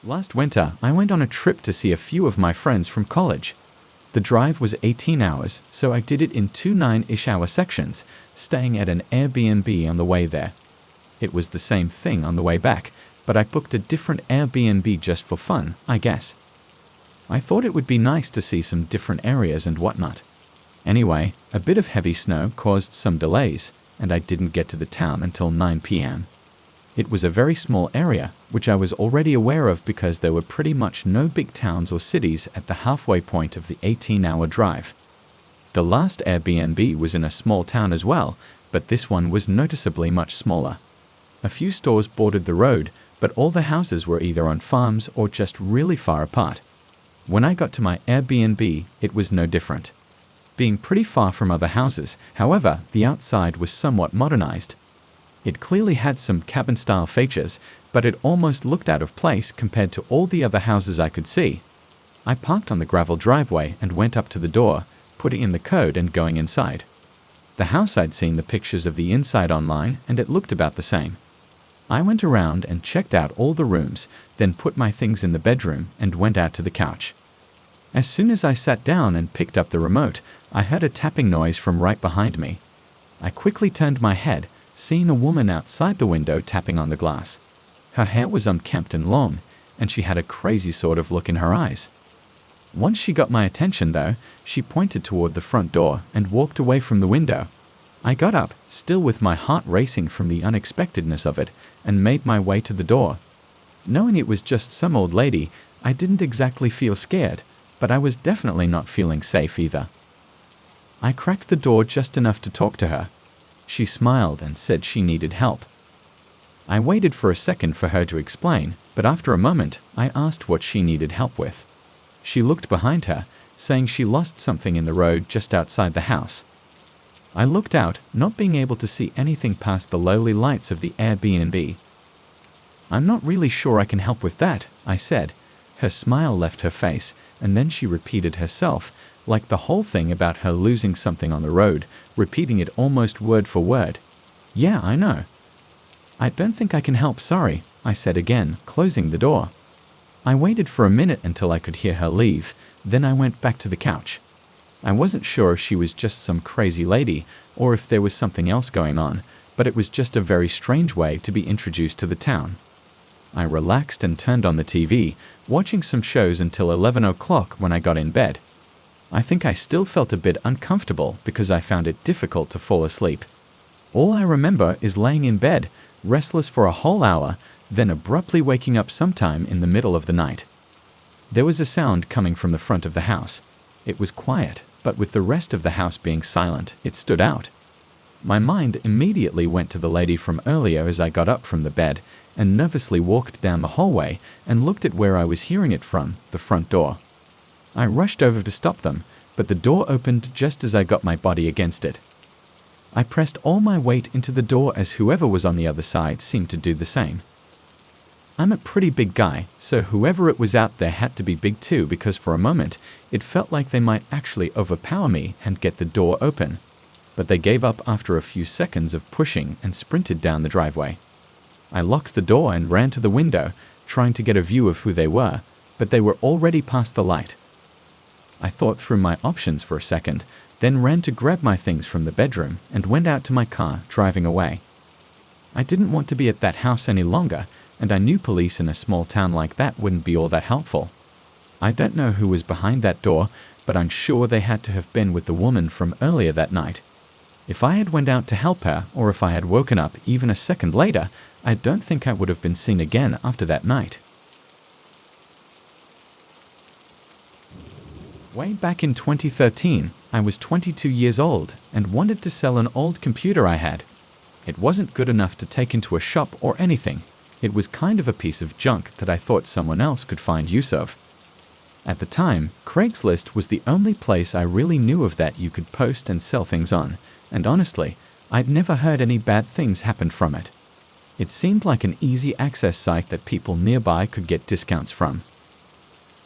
Last winter, I went on a trip to see a few of my friends from college. The drive was 18 hours, so I did it in two 9-ish hour sections, staying at an Airbnb on the way there. It was the same thing on the way back, but I booked a different Airbnb just for fun, I guess. I thought it would be nice to see some different areas and whatnot. Anyway, a bit of heavy snow caused some delays, and I didn't get to the town until 9 p.m. It was a very small area, which I was already aware of because there were pretty much no big towns or cities at the halfway point of the 18-hour drive. The last Airbnb was in a small town as well, but this one was noticeably much smaller. A few stores bordered the road, but all the houses were either on farms or just really far apart. When I got to my Airbnb, it was no different. Being pretty far from other houses, however, the outside was somewhat modernized. It clearly had some cabin-style features, but it almost looked out of place compared to all the other houses I could see. I parked on the gravel driveway and went up to the door, putting in the code and going inside. The house, I'd seen the pictures of the inside online, and it looked about the same. I went around and checked out all the rooms, then put my things in the bedroom and went out to the couch. As soon as I sat down and picked up the remote, I heard a tapping noise from right behind me. I quickly turned my head, seeing a woman outside the window tapping on the glass. Her hair was unkempt and long, and she had a crazy sort of look in her eyes. Once she got my attention, though, she pointed toward the front door and walked away from the window. I got up, still with my heart racing from the unexpectedness of it, and made my way to the door. Knowing it was just some old lady, I didn't exactly feel scared, but I was definitely not feeling safe either. I cracked the door just enough to talk to her. She smiled and said she needed help. I waited for a second for her to explain, but after a moment, I asked what she needed help with. She looked behind her, saying she lost something in the road just outside the house. I looked out, not being able to see anything past the lowly lights of the Airbnb. "I'm not really sure I can help with that," I said. Her smile left her face, and then she repeated herself, like the whole thing about her losing something on the road, repeating it almost word for word. "Yeah, I know." "I don't think I can help, sorry," I said again, closing the door. I waited for a minute until I could hear her leave, then I went back to the couch. I wasn't sure if she was just some crazy lady, or if there was something else going on, but it was just a very strange way to be introduced to the town. I relaxed and turned on the TV, watching some shows until 11 o'clock when I got in bed. I think I still felt a bit uncomfortable because I found it difficult to fall asleep. All I remember is laying in bed, restless for a whole hour, then abruptly waking up sometime in the middle of the night. There was a sound coming from the front of the house. It was quiet, but with the rest of the house being silent, it stood out. My mind immediately went to the lady from earlier as I got up from the bed and nervously walked down the hallway and looked at where I was hearing it from, the front door. I rushed over to stop them, but the door opened just as I got my body against it. I pressed all my weight into the door as whoever was on the other side seemed to do the same. I'm a pretty big guy, so whoever it was out there had to be big too, because for a moment it felt like they might actually overpower me and get the door open. But they gave up after a few seconds of pushing and sprinted down the driveway. I locked the door and ran to the window, trying to get a view of who they were, but they were already past the light. I thought through my options for a second, then ran to grab my things from the bedroom and went out to my car, driving away. I didn't want to be at that house any longer, and I knew police in a small town like that wouldn't be all that helpful. I don't know who was behind that door, but I'm sure they had to have been with the woman from earlier that night. If I had went out to help her, or if I had woken up even a second later, I don't think I would have been seen again after that night. Way back in 2013, I was 22 years old and wanted to sell an old computer I had. It wasn't good enough to take into a shop or anything. It was kind of a piece of junk that I thought someone else could find use of. At the time, Craigslist was the only place I really knew of that you could post and sell things on, and honestly, I'd never heard any bad things happen from it. It seemed like an easy access site that people nearby could get discounts from.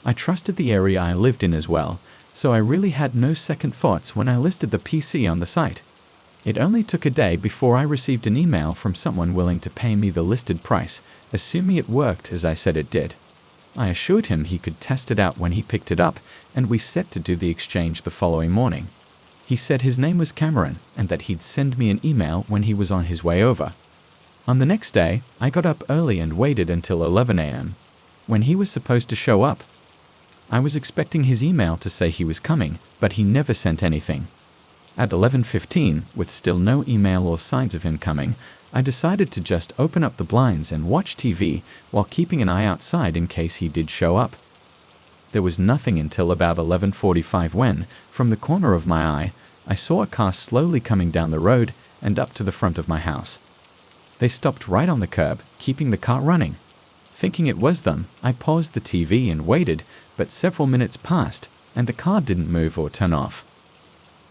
I trusted the area I lived in as well, so I really had no second thoughts when I listed the PC on the site. It only took a day before I received an email from someone willing to pay me the listed price, assuming it worked as I said it did. I assured him he could test it out when he picked it up, and we set to do the exchange the following morning. He said his name was Cameron and that he'd send me an email when he was on his way over. On the next day, I got up early and waited until 11 a.m. when he was supposed to show up. I was expecting his email to say he was coming, but he never sent anything. At 11:15, with still no email or signs of him coming, I decided to just open up the blinds and watch TV while keeping an eye outside in case he did show up. There was nothing until about 11:45 when, from the corner of my eye, I saw a car slowly coming down the road and up to the front of my house. They stopped right on the curb, keeping the car running. Thinking it was them, I paused the TV and waited, but several minutes passed, and the car didn't move or turn off.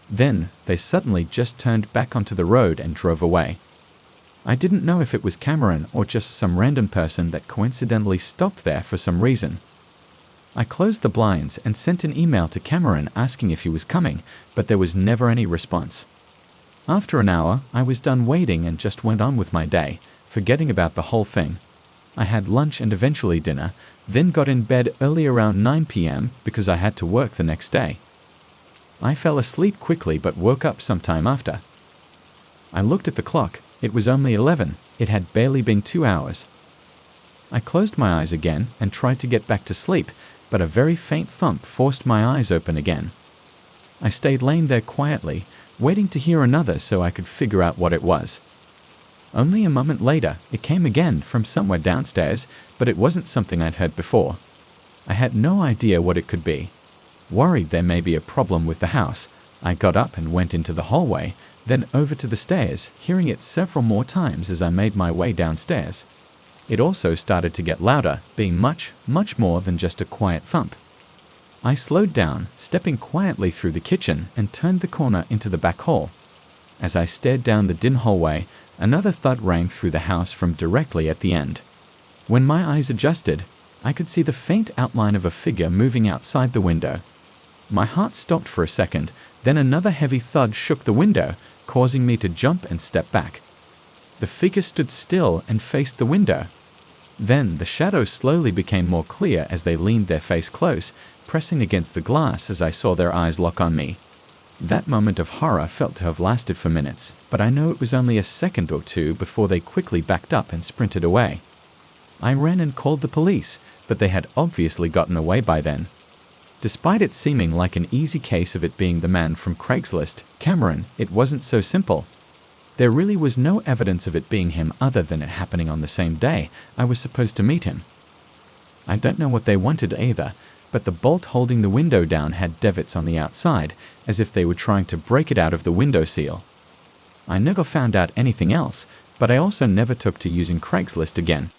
Then, they suddenly just turned back onto the road and drove away. I didn't know if it was Cameron or just some random person that coincidentally stopped there for some reason. I closed the blinds and sent an email to Cameron asking if he was coming, but there was never any response. After an hour, I was done waiting and just went on with my day, forgetting about the whole thing. I had lunch and eventually dinner, then got in bed early around 9 p.m. because I had to work the next day. I fell asleep quickly but woke up sometime after. I looked at the clock. It was only 11. It had barely been 2 hours. I closed my eyes again and tried to get back to sleep, but a very faint thump forced my eyes open again. I stayed laying there quietly, waiting to hear another so I could figure out what it was. Only a moment later, it came again from somewhere downstairs, but it wasn't something I'd heard before. I had no idea what it could be. Worried there may be a problem with the house, I got up and went into the hallway, then over to the stairs, hearing it several more times as I made my way downstairs. It also started to get louder, being much, much more than just a quiet thump. I slowed down, stepping quietly through the kitchen and turned the corner into the back hall. As I stared down the dim hallway, another thud rang through the house from directly at the end. When my eyes adjusted, I could see the faint outline of a figure moving outside the window. My heart stopped for a second, then another heavy thud shook the window, causing me to jump and step back. The figure stood still and faced the window. Then the shadows slowly became more clear as they leaned their face close, pressing against the glass as I saw their eyes lock on me. That moment of horror felt to have lasted for minutes, but I know it was only a second or two before they quickly backed up and sprinted away. I ran and called the police, but they had obviously gotten away by then. Despite it seeming like an easy case of it being the man from Craigslist, Cameron, it wasn't so simple. There really was no evidence of it being him other than it happening on the same day I was supposed to meet him. I don't know what they wanted either, but the bolt holding the window down had davits on the outside, as if they were trying to break it out of the window seal. I never found out anything else, but I also never took to using Craigslist again.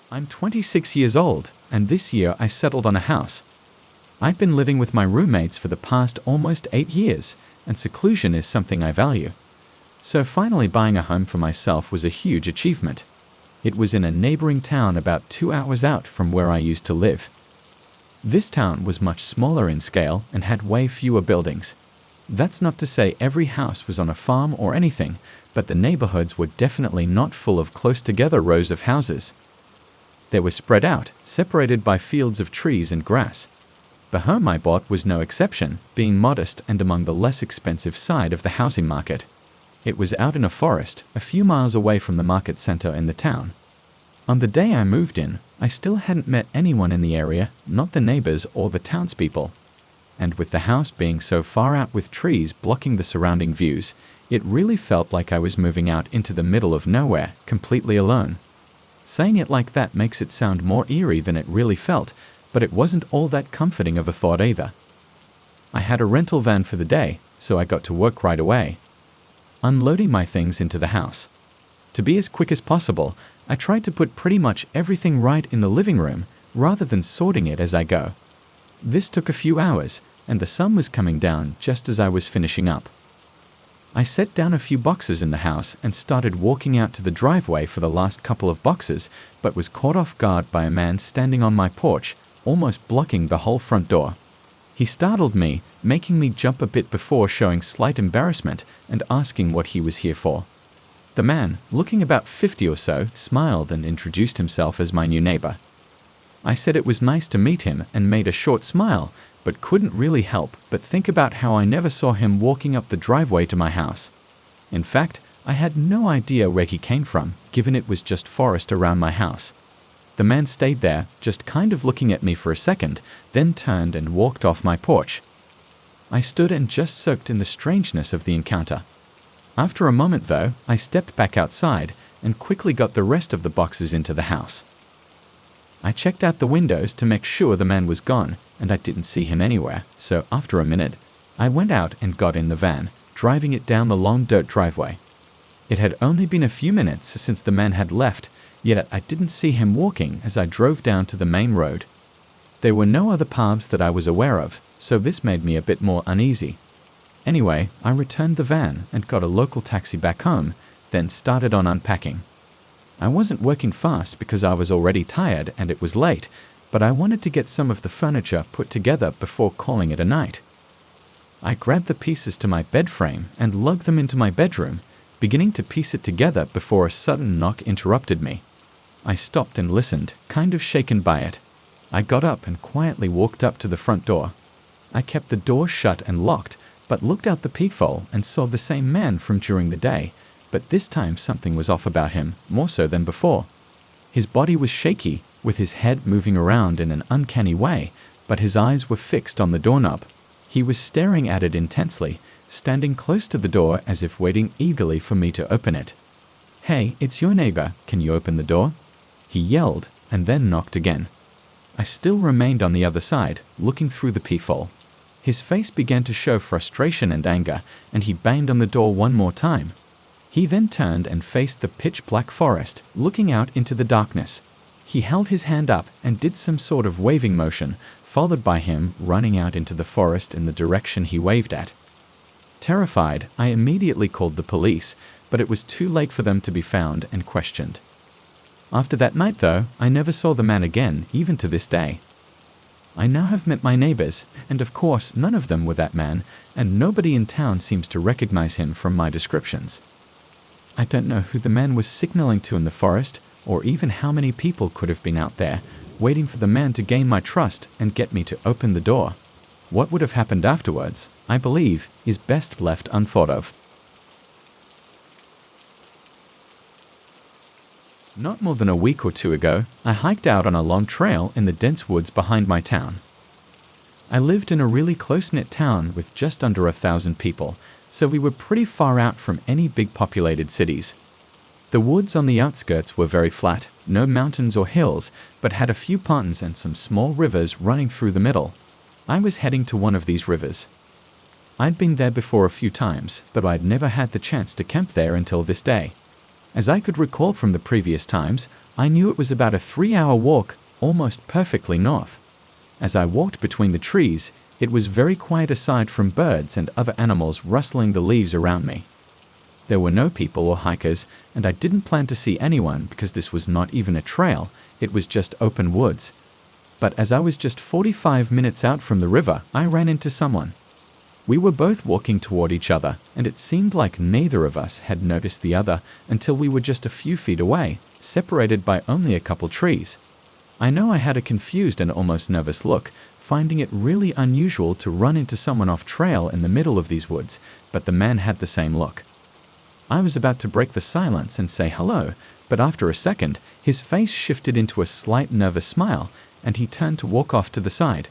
I'm 26 years old, and this year I settled on a house. I've been living with my roommates for the past almost 8 years, and seclusion is something I value. So finally buying a home for myself was a huge achievement. It was in a neighboring town about 2 hours out from where I used to live. This town was much smaller in scale and had way fewer buildings. That's not to say every house was on a farm or anything, but the neighborhoods were definitely not full of close together rows of houses. They were spread out, separated by fields of trees and grass. The home I bought was no exception, being modest and among the less expensive side of the housing market. It was out in a forest, a few miles away from the market center in the town. On the day I moved in, I still hadn't met anyone in the area, not the neighbors or the townspeople. And with the house being so far out with trees blocking the surrounding views, it really felt like I was moving out into the middle of nowhere, completely alone. Saying it like that makes it sound more eerie than it really felt, but it wasn't all that comforting of a thought either. I had a rental van for the day, so I got to work right away, unloading my things into the house. To be as quick as possible, I tried to put pretty much everything right in the living room, rather than sorting it as I go. This took a few hours, and the sun was coming down just as I was finishing up. I set down a few boxes in the house and started walking out to the driveway for the last couple of boxes, but was caught off guard by a man standing on my porch, almost blocking the whole front door. He startled me, making me jump a bit before showing slight embarrassment and asking what he was here for. The man, looking about 50 or so, smiled and introduced himself as my new neighbor. I said it was nice to meet him and made a short smile, but couldn't really help but think about how I never saw him walking up the driveway to my house. In fact, I had no idea where he came from, given it was just forest around my house. The man stayed there, just kind of looking at me for a second, then turned and walked off my porch. I stood and just soaked in the strangeness of the encounter. After a moment, though, I stepped back outside and quickly got the rest of the boxes into the house. I checked out the windows to make sure the man was gone, and I didn't see him anywhere, so after a minute, I went out and got in the van, driving it down the long dirt driveway. It had only been a few minutes since the man had left, yet I didn't see him walking as I drove down to the main road. There were no other paths that I was aware of, so this made me a bit more uneasy. Anyway, I returned the van and got a local taxi back home, then started on unpacking. I wasn't working fast because I was already tired and it was late, but I wanted to get some of the furniture put together before calling it a night. I grabbed the pieces to my bed frame and lugged them into my bedroom, beginning to piece it together before a sudden knock interrupted me. I stopped and listened, kind of shaken by it. I got up and quietly walked up to the front door. I kept the door shut and locked, but looked out the peephole and saw the same man from during the day, but this time something was off about him, more so than before. His body was shaky, with his head moving around in an uncanny way, but his eyes were fixed on the doorknob. He was staring at it intensely, standing close to the door as if waiting eagerly for me to open it. "Hey, it's your neighbor, can you open the door?" He yelled, and then knocked again. I still remained on the other side, looking through the peephole. His face began to show frustration and anger, and he banged on the door one more time. He then turned and faced the pitch-black forest, looking out into the darkness. He held his hand up and did some sort of waving motion, followed by him running out into the forest in the direction he waved at. Terrified, I immediately called the police, but it was too late for them to be found and questioned. After that night, though, I never saw the man again, even to this day. I now have met my neighbors, and of course none of them were that man, and nobody in town seems to recognize him from my descriptions. I don't know who the man was signaling to in the forest, or even how many people could have been out there, waiting for the man to gain my trust and get me to open the door. What would have happened afterwards, I believe, is best left unthought of. Not more than a week or two ago, I hiked out on a long trail in the dense woods behind my town. I lived in a really close-knit town with just under 1,000 people, so we were pretty far out from any big populated cities. The woods on the outskirts were very flat, no mountains or hills, but had a few ponds and some small rivers running through the middle. I was heading to one of these rivers. I'd been there before a few times, but I'd never had the chance to camp there until this day. As I could recall from the previous times, I knew it was about a 3-hour walk, almost perfectly north. As I walked between the trees, it was very quiet aside from birds and other animals rustling the leaves around me. There were no people or hikers, and I didn't plan to see anyone because this was not even a trail, it was just open woods. But as I was just 45 minutes out from the river, I ran into someone. We were both walking toward each other, and it seemed like neither of us had noticed the other until we were just a few feet away, separated by only a couple trees. I know I had a confused and almost nervous look, finding it really unusual to run into someone off trail in the middle of these woods, but the man had the same look. I was about to break the silence and say hello, but after a second, his face shifted into a slight nervous smile, and he turned to walk off to the side.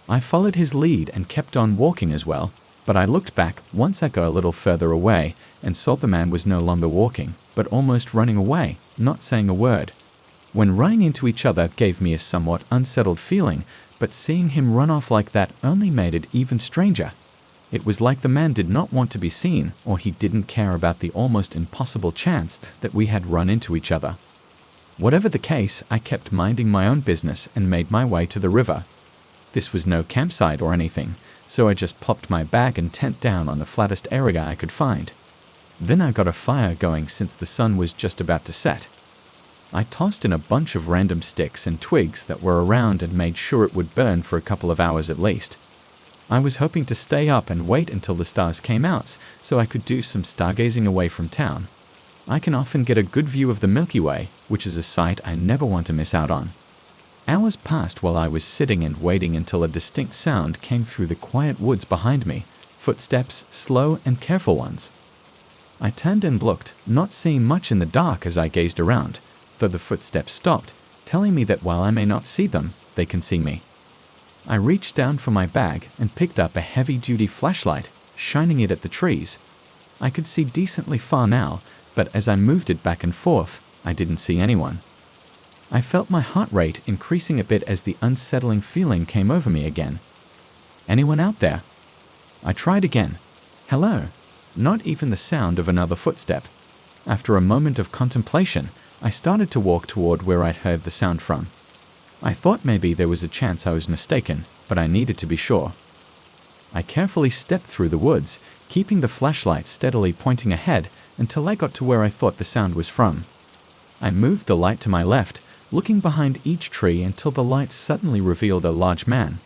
I followed his lead and kept on walking as well, but I looked back once I got a little further away and saw the man was no longer walking, but almost running away, not saying a word. When running into each other gave me a somewhat unsettled feeling, but seeing him run off like that only made it even stranger. It was like the man did not want to be seen, or he didn't care about the almost impossible chance that we had run into each other. Whatever the case, I kept minding my own business and made my way to the river. This was no campsite or anything, so I just plopped my bag and tent down on the flattest area I could find. Then I got a fire going since the sun was just about to set. I tossed in a bunch of random sticks and twigs that were around and made sure it would burn for a couple of hours at least. I was hoping to stay up and wait until the stars came out so I could do some stargazing away from town. I can often get a good view of the Milky Way, which is a sight I never want to miss out on. Hours passed while I was sitting and waiting until a distinct sound came through the quiet woods behind me, footsteps, slow and careful ones. I turned and looked, not seeing much in the dark as I gazed around, though the footsteps stopped, telling me that while I may not see them, they can see me. I reached down for my bag and picked up a heavy-duty flashlight, shining it at the trees. I could see decently far now, but as I moved it back and forth, I didn't see anyone. I felt my heart rate increasing a bit as the unsettling feeling came over me again. Anyone out there? I tried again. Hello. Not even the sound of another footstep. After a moment of contemplation, I started to walk toward where I'd heard the sound from. I thought maybe there was a chance I was mistaken, but I needed to be sure. I carefully stepped through the woods, keeping the flashlight steadily pointing ahead until I got to where I thought the sound was from. I moved the light to my left, looking behind each tree until the light suddenly revealed a large man.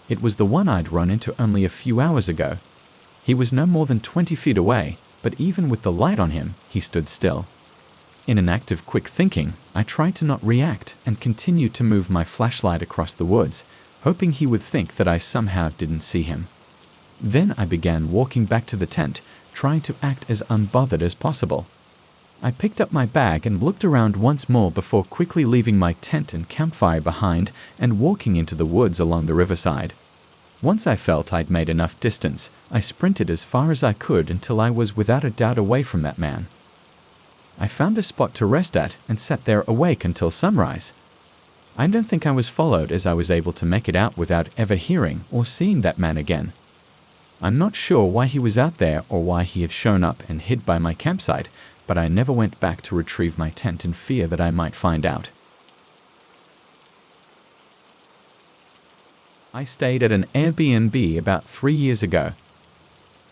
It was the one I'd run into only a few hours ago. He was no more than 20 feet away, but even with the light on him, he stood still. In an act of quick thinking, I tried to not react and continued to move my flashlight across the woods, hoping he would think that I somehow didn't see him. Then I began walking back to the tent, trying to act as unbothered as possible. I picked up my bag and looked around once more before quickly leaving my tent and campfire behind and walking into the woods along the riverside. Once I felt I'd made enough distance, I sprinted as far as I could until I was without a doubt away from that man. I found a spot to rest at and sat there awake until sunrise. I don't think I was followed as I was able to make it out without ever hearing or seeing that man again. I'm not sure why he was out there or why he had shown up and hid by my campsite, but I never went back to retrieve my tent in fear that I might find out. I stayed at an Airbnb about 3 years ago.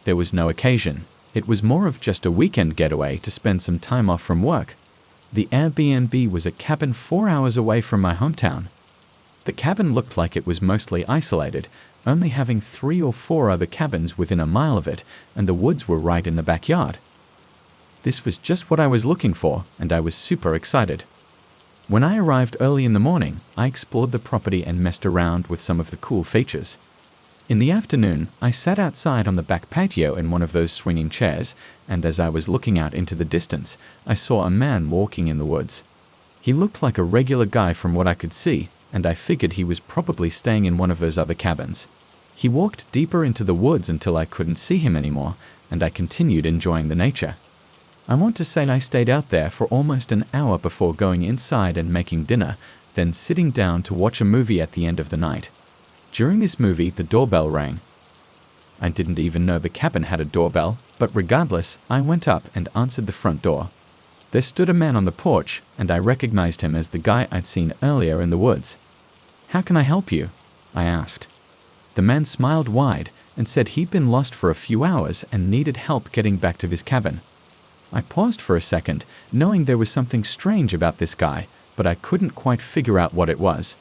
There was no occasion. It was more of just a weekend getaway to spend some time off from work. The Airbnb was a cabin 4 hours away from my hometown. The cabin looked like it was mostly isolated, only having 3 or 4 other cabins within a mile of it, and the woods were right in the backyard. This was just what I was looking for, and I was super excited. When I arrived early in the morning, I explored the property and messed around with some of the cool features. In the afternoon, I sat outside on the back patio in one of those swinging chairs, and as I was looking out into the distance, I saw a man walking in the woods. He looked like a regular guy from what I could see, and I figured he was probably staying in one of those other cabins. He walked deeper into the woods until I couldn't see him anymore, and I continued enjoying the nature. I want to say I stayed out there for almost an hour before going inside and making dinner, then sitting down to watch a movie at the end of the night. During this movie, the doorbell rang. I didn't even know the cabin had a doorbell, but regardless, I went up and answered the front door. There stood a man on the porch, and I recognized him as the guy I'd seen earlier in the woods. "How can I help you?" I asked. The man smiled wide and said he'd been lost for a few hours and needed help getting back to his cabin. I paused for a second, knowing there was something strange about this guy, but I couldn't quite figure out what it was.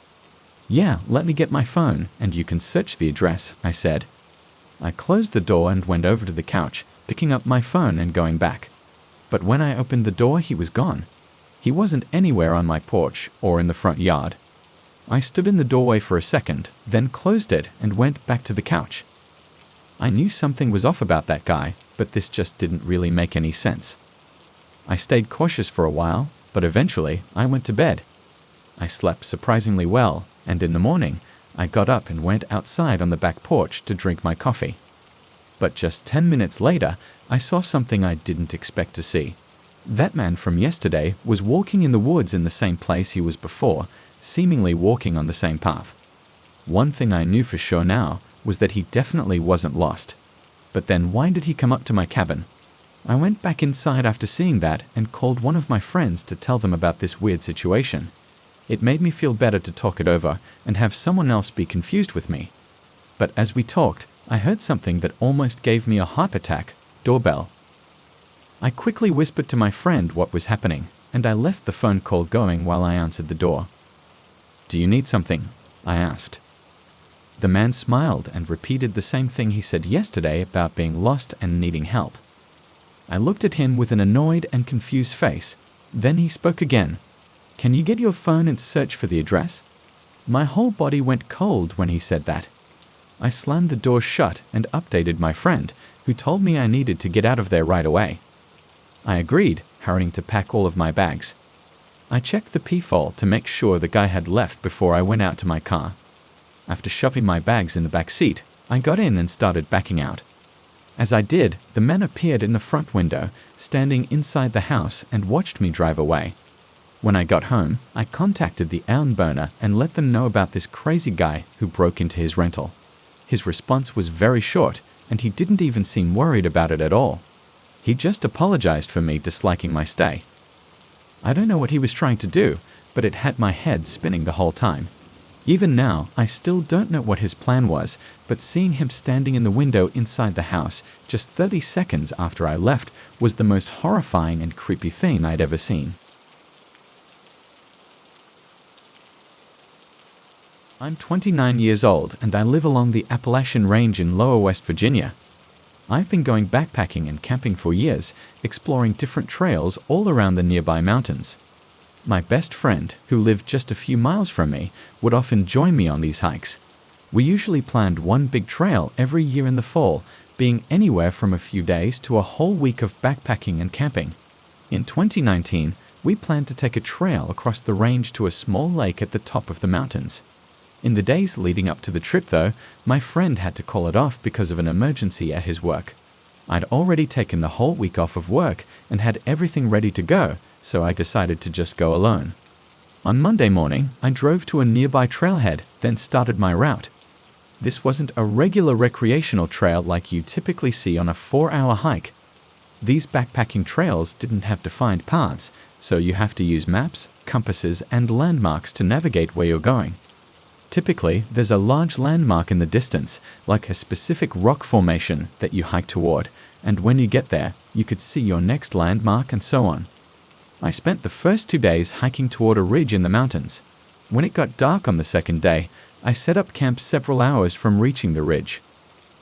"Yeah, let me get my phone, and you can search the address," I said. I closed the door and went over to the couch, picking up my phone and going back. But when I opened the door, he was gone. He wasn't anywhere on my porch or in the front yard. I stood in the doorway for a second, then closed it and went back to the couch. I knew something was off about that guy, but this just didn't really make any sense. I stayed cautious for a while, but eventually I went to bed. I slept surprisingly well, and in the morning, I got up and went outside on the back porch to drink my coffee. But just 10 minutes later, I saw something I didn't expect to see. That man from yesterday was walking in the woods in the same place he was before, seemingly walking on the same path. One thing I knew for sure now was that he definitely wasn't lost. But then why did he come up to my cabin? I went back inside after seeing that and called one of my friends to tell them about this weird situation. It made me feel better to talk it over and have someone else be confused with me. But as we talked, I heard something that almost gave me a heart attack. Doorbell. I quickly whispered to my friend what was happening, and I left the phone call going while I answered the door. "Do you need something?" I asked. The man smiled and repeated the same thing he said yesterday about being lost and needing help. I looked at him with an annoyed and confused face. Then he spoke again. "Can you get your phone and search for the address?" My whole body went cold when he said that. I slammed the door shut and updated my friend, who told me I needed to get out of there right away. I agreed, hurrying to pack all of my bags. I checked the peephole to make sure the guy had left before I went out to my car. After shoving my bags in the back seat, I got in and started backing out. As I did, the man appeared in the front window, standing inside the house, and watched me drive away. When I got home, I contacted the Anwohner and let them know about this crazy guy who broke into his rental. His response was very short, and he didn't even seem worried about it at all. He just apologized for me disliking my stay. I don't know what he was trying to do, but it had my head spinning the whole time. Even now, I still don't know what his plan was, but seeing him standing in the window inside the house just 30 seconds after I left was the most horrifying and creepy thing I'd ever seen. I'm 29 years old and I live along the Appalachian Range in Lower West Virginia. I've been going backpacking and camping for years, exploring different trails all around the nearby mountains. My best friend, who lived just a few miles from me, would often join me on these hikes. We usually planned one big trail every year in the fall, being anywhere from a few days to a whole week of backpacking and camping. In 2019, we planned to take a trail across the range to a small lake at the top of the mountains. In the days leading up to the trip, though, my friend had to call it off because of an emergency at his work. I'd already taken the whole week off of work and had everything ready to go, so I decided to just go alone. On Monday morning, I drove to a nearby trailhead, then started my route. This wasn't a regular recreational trail like you typically see on a 4-hour hike. These backpacking trails didn't have defined paths, so you have to use maps, compasses, and landmarks to navigate where you're going. Typically, there's a large landmark in the distance, like a specific rock formation that you hike toward, and when you get there, you could see your next landmark and so on. I spent the first 2 days hiking toward a ridge in the mountains. When it got dark on the second day, I set up camp several hours from reaching the ridge.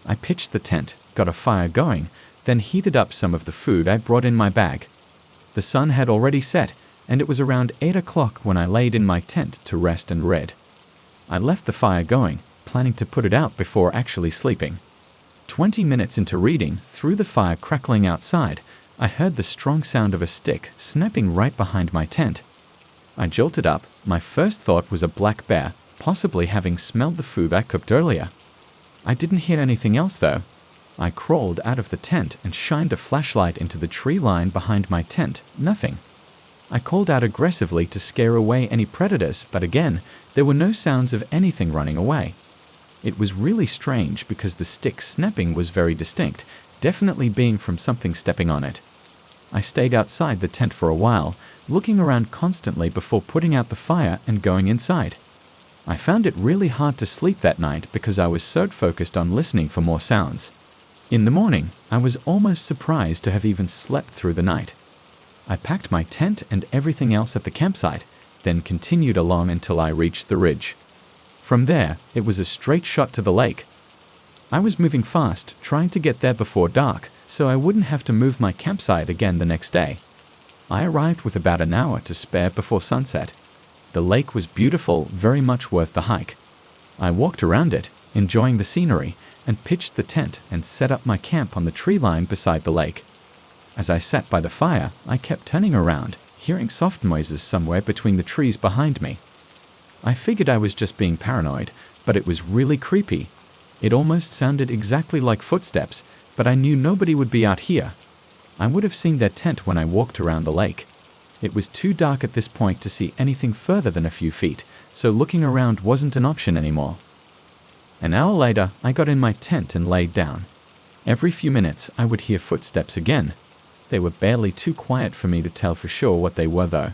I pitched the tent, got a fire going, then heated up some of the food I brought in my bag. The sun had already set, and it was around 8 o'clock when I laid in my tent to rest and read. I left the fire going, planning to put it out before actually sleeping. 20 minutes into reading, through the fire crackling outside, I heard the strong sound of a stick snapping right behind my tent. I jolted up. My first thought was a black bear, possibly having smelled the food I cooked earlier. I didn't hear anything else though. I crawled out of the tent and shined a flashlight into the tree line behind my tent. Nothing. I called out aggressively to scare away any predators, but again, there were no sounds of anything running away. It was really strange because the stick snapping was very distinct, definitely being from something stepping on it. I stayed outside the tent for a while, looking around constantly before putting out the fire and going inside. I found it really hard to sleep that night because I was so focused on listening for more sounds. In the morning, I was almost surprised to have even slept through the night. I packed my tent and everything else at the campsite, then continued along until I reached the ridge. From there, it was a straight shot to the lake. I was moving fast, trying to get there before dark, so I wouldn't have to move my campsite again the next day. I arrived with about an hour to spare before sunset. The lake was beautiful, very much worth the hike. I walked around it, enjoying the scenery, and pitched the tent and set up my camp on the tree line beside the lake. As I sat by the fire, I kept turning around, hearing soft noises somewhere between the trees behind me. I figured I was just being paranoid, but it was really creepy. It almost sounded exactly like footsteps, but I knew nobody would be out here. I would have seen their tent when I walked around the lake. It was too dark at this point to see anything further than a few feet, so looking around wasn't an option anymore. An hour later, I got in my tent and laid down. Every few minutes, I would hear footsteps again. They were barely too quiet for me to tell for sure what they were though.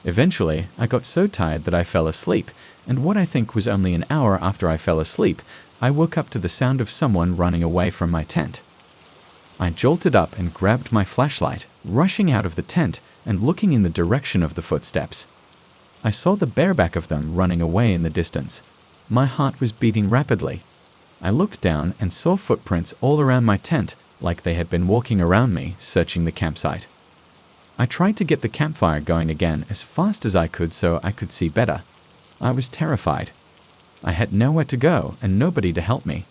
Eventually, I got so tired that I fell asleep, and what I think was only an hour after I fell asleep, I woke up to the sound of someone running away from my tent. I jolted up and grabbed my flashlight, rushing out of the tent and looking in the direction of the footsteps. I saw the bareback of them running away in the distance. My heart was beating rapidly. I looked down and saw footprints all around my tent, like they had been walking around me, searching the campsite. I tried to get the campfire going again as fast as I could so I could see better. I was terrified. I had nowhere to go and nobody to help me.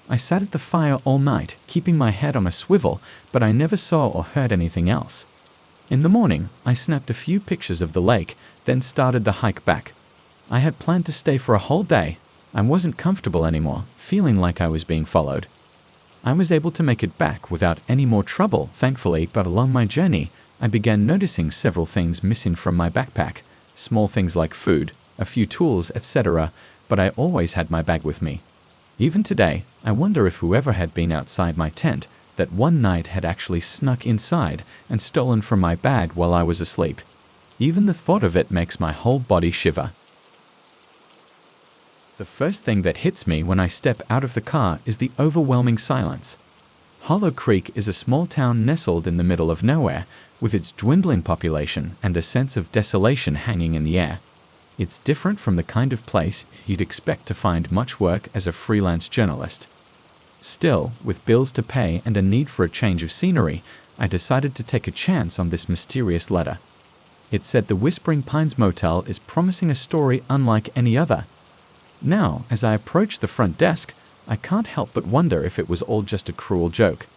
I sat at the fire all night, keeping my head on a swivel, but I never saw or heard anything else. In the morning, I snapped a few pictures of the lake, then started the hike back. I had planned to stay for a whole day. I wasn't comfortable anymore, feeling like I was being followed. I was able to make it back without any more trouble, thankfully, but along my journey, I began noticing several things missing from my backpack. Small things like food, a few tools, etc., but I always had my bag with me. Even today, I wonder if whoever had been outside my tent that one night had actually snuck inside and stolen from my bag while I was asleep. Even the thought of it makes my whole body shiver. The first thing that hits me when I step out of the car is the overwhelming silence. Hollow Creek is a small town nestled in the middle of nowhere, with its dwindling population and a sense of desolation hanging in the air. It's different from the kind of place you'd expect to find much work as a freelance journalist. Still, with bills to pay and a need for a change of scenery, I decided to take a chance on this mysterious letter. It said the Whispering Pines Motel is promising a story unlike any other. Now, as I approach the front desk, I can't help but wonder if it was all just a cruel joke.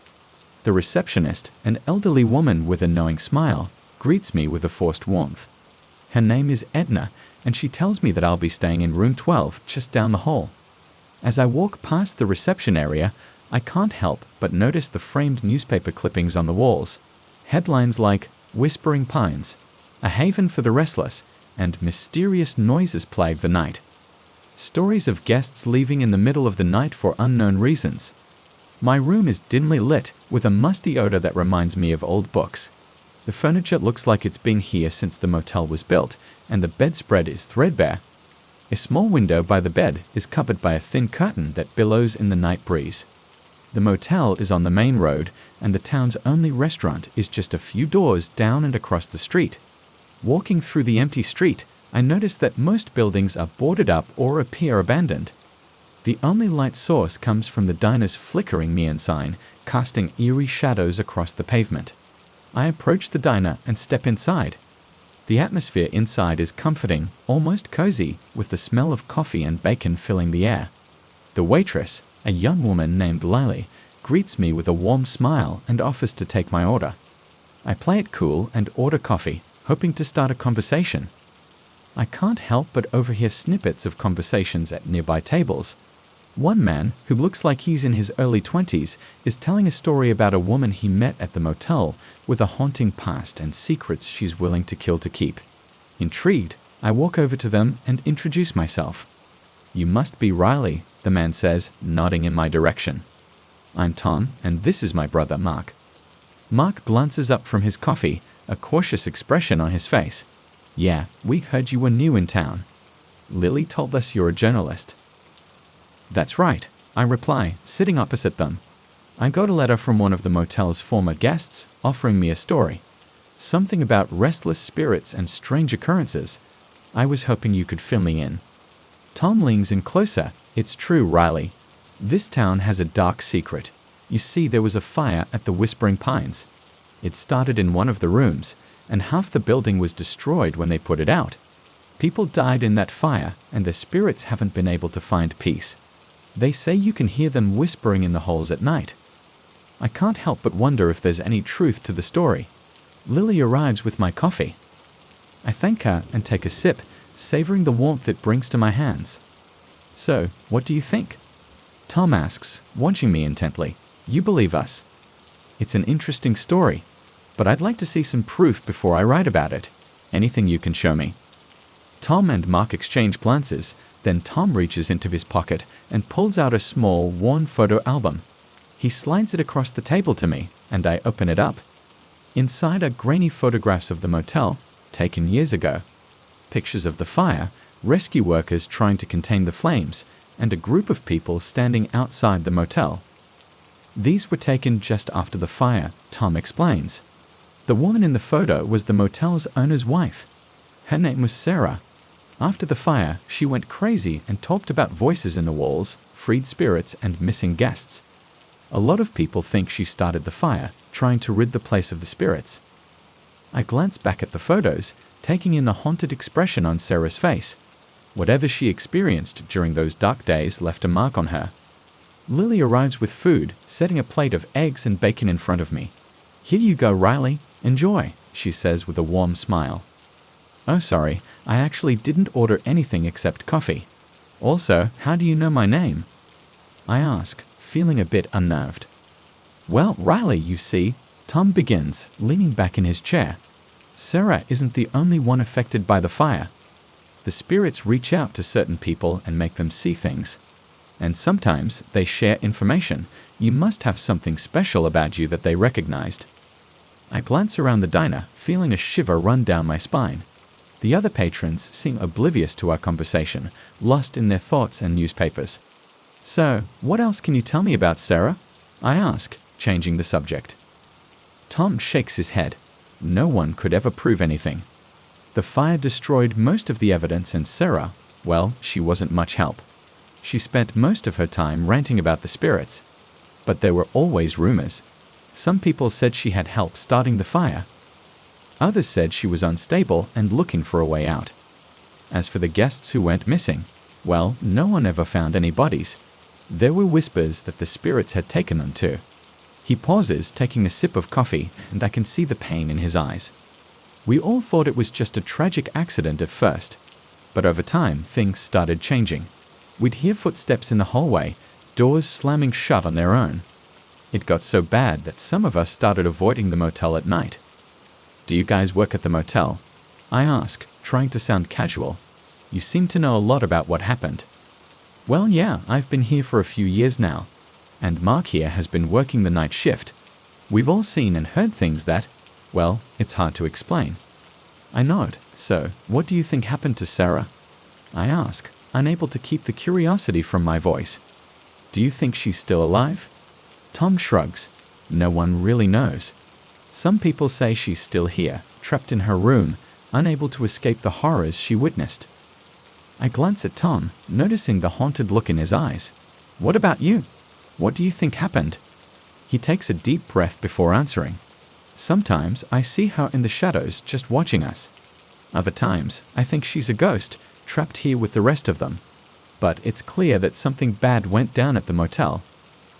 The receptionist, an elderly woman with a knowing smile, greets me with a forced warmth. Her name is Edna, and she tells me that I'll be staying in room 12, just down the hall. As I walk past the reception area, I can't help but notice the framed newspaper clippings on the walls. Headlines like Whispering Pines, A Haven for the Restless, and Mysterious Noises Plague the Night. Stories of guests leaving in the middle of the night for unknown reasons. My room is dimly lit, with a musty odor that reminds me of old books. The furniture looks like it's been here since the motel was built, and the bedspread is threadbare. A small window by the bed is covered by a thin curtain that billows in the night breeze. The motel is on the main road, and the town's only restaurant is just a few doors down and across the street. Walking through the empty street, I notice that most buildings are boarded up or appear abandoned. The only light source comes from the diner's flickering neon sign, casting eerie shadows across the pavement. I approach the diner and step inside. The atmosphere inside is comforting, almost cozy, with the smell of coffee and bacon filling the air. The waitress, a young woman named Lily, greets me with a warm smile and offers to take my order. I play it cool and order coffee, hoping to start a conversation. I can't help but overhear snippets of conversations at nearby tables. One man, who looks like he's in his early 20s, is telling a story about a woman he met at the motel with a haunting past and secrets she's willing to kill to keep. Intrigued, I walk over to them and introduce myself. "You must be Riley," the man says, nodding in my direction. "I'm Tom, and this is my brother, Mark." Mark glances up from his coffee, a cautious expression on his face. "Yeah, we heard you were new in town. Lily told us you're a journalist." "That's right," I reply, sitting opposite them. "I got a letter from one of the motel's former guests, offering me a story. Something about restless spirits and strange occurrences. I was hoping you could fill me in." Tom leans in closer. "It's true, Riley. This town has a dark secret. You see, there was a fire at the Whispering Pines. It started in one of the rooms, and half the building was destroyed when they put it out. People died in that fire, and their spirits haven't been able to find peace. They say you can hear them whispering in the halls at night. I can't help but wonder if there's any truth to the story." Lily arrives with my coffee. I thank her and take a sip, savoring the warmth it brings to my hands. "So, what do you think?" Tom asks, watching me intently. "You believe us? It's an interesting story, but I'd like to see some proof before I write about it. Anything you can show me?" Tom and Mark exchange glances, then Tom reaches into his pocket and pulls out a small, worn photo album. He slides it across the table to me, and I open it up. Inside are grainy photographs of the motel, taken years ago. Pictures of the fire, rescue workers trying to contain the flames, and a group of people standing outside the motel. "These were taken just after the fire," Tom explains. "The woman in the photo was the motel's owner's wife. Her name was Sarah. After the fire, she went crazy and talked about voices in the walls, freed spirits, and missing guests. A lot of people think she started the fire, trying to rid the place of the spirits. I glance back at the photos, taking in the haunted expression on Sarah's face. Whatever she experienced during those dark days left a mark on her. Lily arrives with food, setting a plate of eggs and bacon in front of me. "Here you go, Riley. Enjoy," she says with a warm smile. "Oh, sorry, I actually didn't order anything except coffee. Also, how do you know my name?" I ask, feeling a bit unnerved. "Well, Riley, you see," Tom begins, leaning back in his chair. "Sarah isn't the only one affected by the fire. The spirits reach out to certain people and make them see things. And sometimes they share information. You must have something special about you that they recognized." I glance around the diner, feeling a shiver run down my spine. The other patrons seem oblivious to our conversation, lost in their thoughts and newspapers. "So, what else can you tell me about Sarah?" I ask, changing the subject. Tom shakes his head. No one could ever prove anything. The fire destroyed most of the evidence, and Sarah, well, she wasn't much help. She spent most of her time ranting about the spirits. But there were always rumors. Some people said she had help starting the fire. Others said she was unstable and looking for a way out. As for the guests who went missing, well, no one ever found any bodies. There were whispers that the spirits had taken them too. He pauses, taking a sip of coffee, and I can see the pain in his eyes. We all thought it was just a tragic accident at first, but over time things started changing. We'd hear footsteps in the hallway, doors slamming shut on their own. It got so bad that some of us started avoiding the motel at night. "Do you guys work at the motel?" I ask, trying to sound casual. "You seem to know a lot about what happened." "Well, yeah, I've been here for a few years now, and Mark here has been working the night shift. We've all seen and heard things that, well, it's hard to explain." I nod. "So, what do you think happened to Sarah?" I ask, unable to keep the curiosity from my voice. "Do you think she's still alive?" Tom shrugs. "No one really knows. Some people say she's still here, trapped in her room, unable to escape the horrors she witnessed." I glance at Tom, noticing the haunted look in his eyes. "What about you? What do you think happened?" He takes a deep breath before answering. "Sometimes I see her in the shadows just watching us. Other times I think she's a ghost, trapped here with the rest of them. But it's clear that something bad went down at the motel.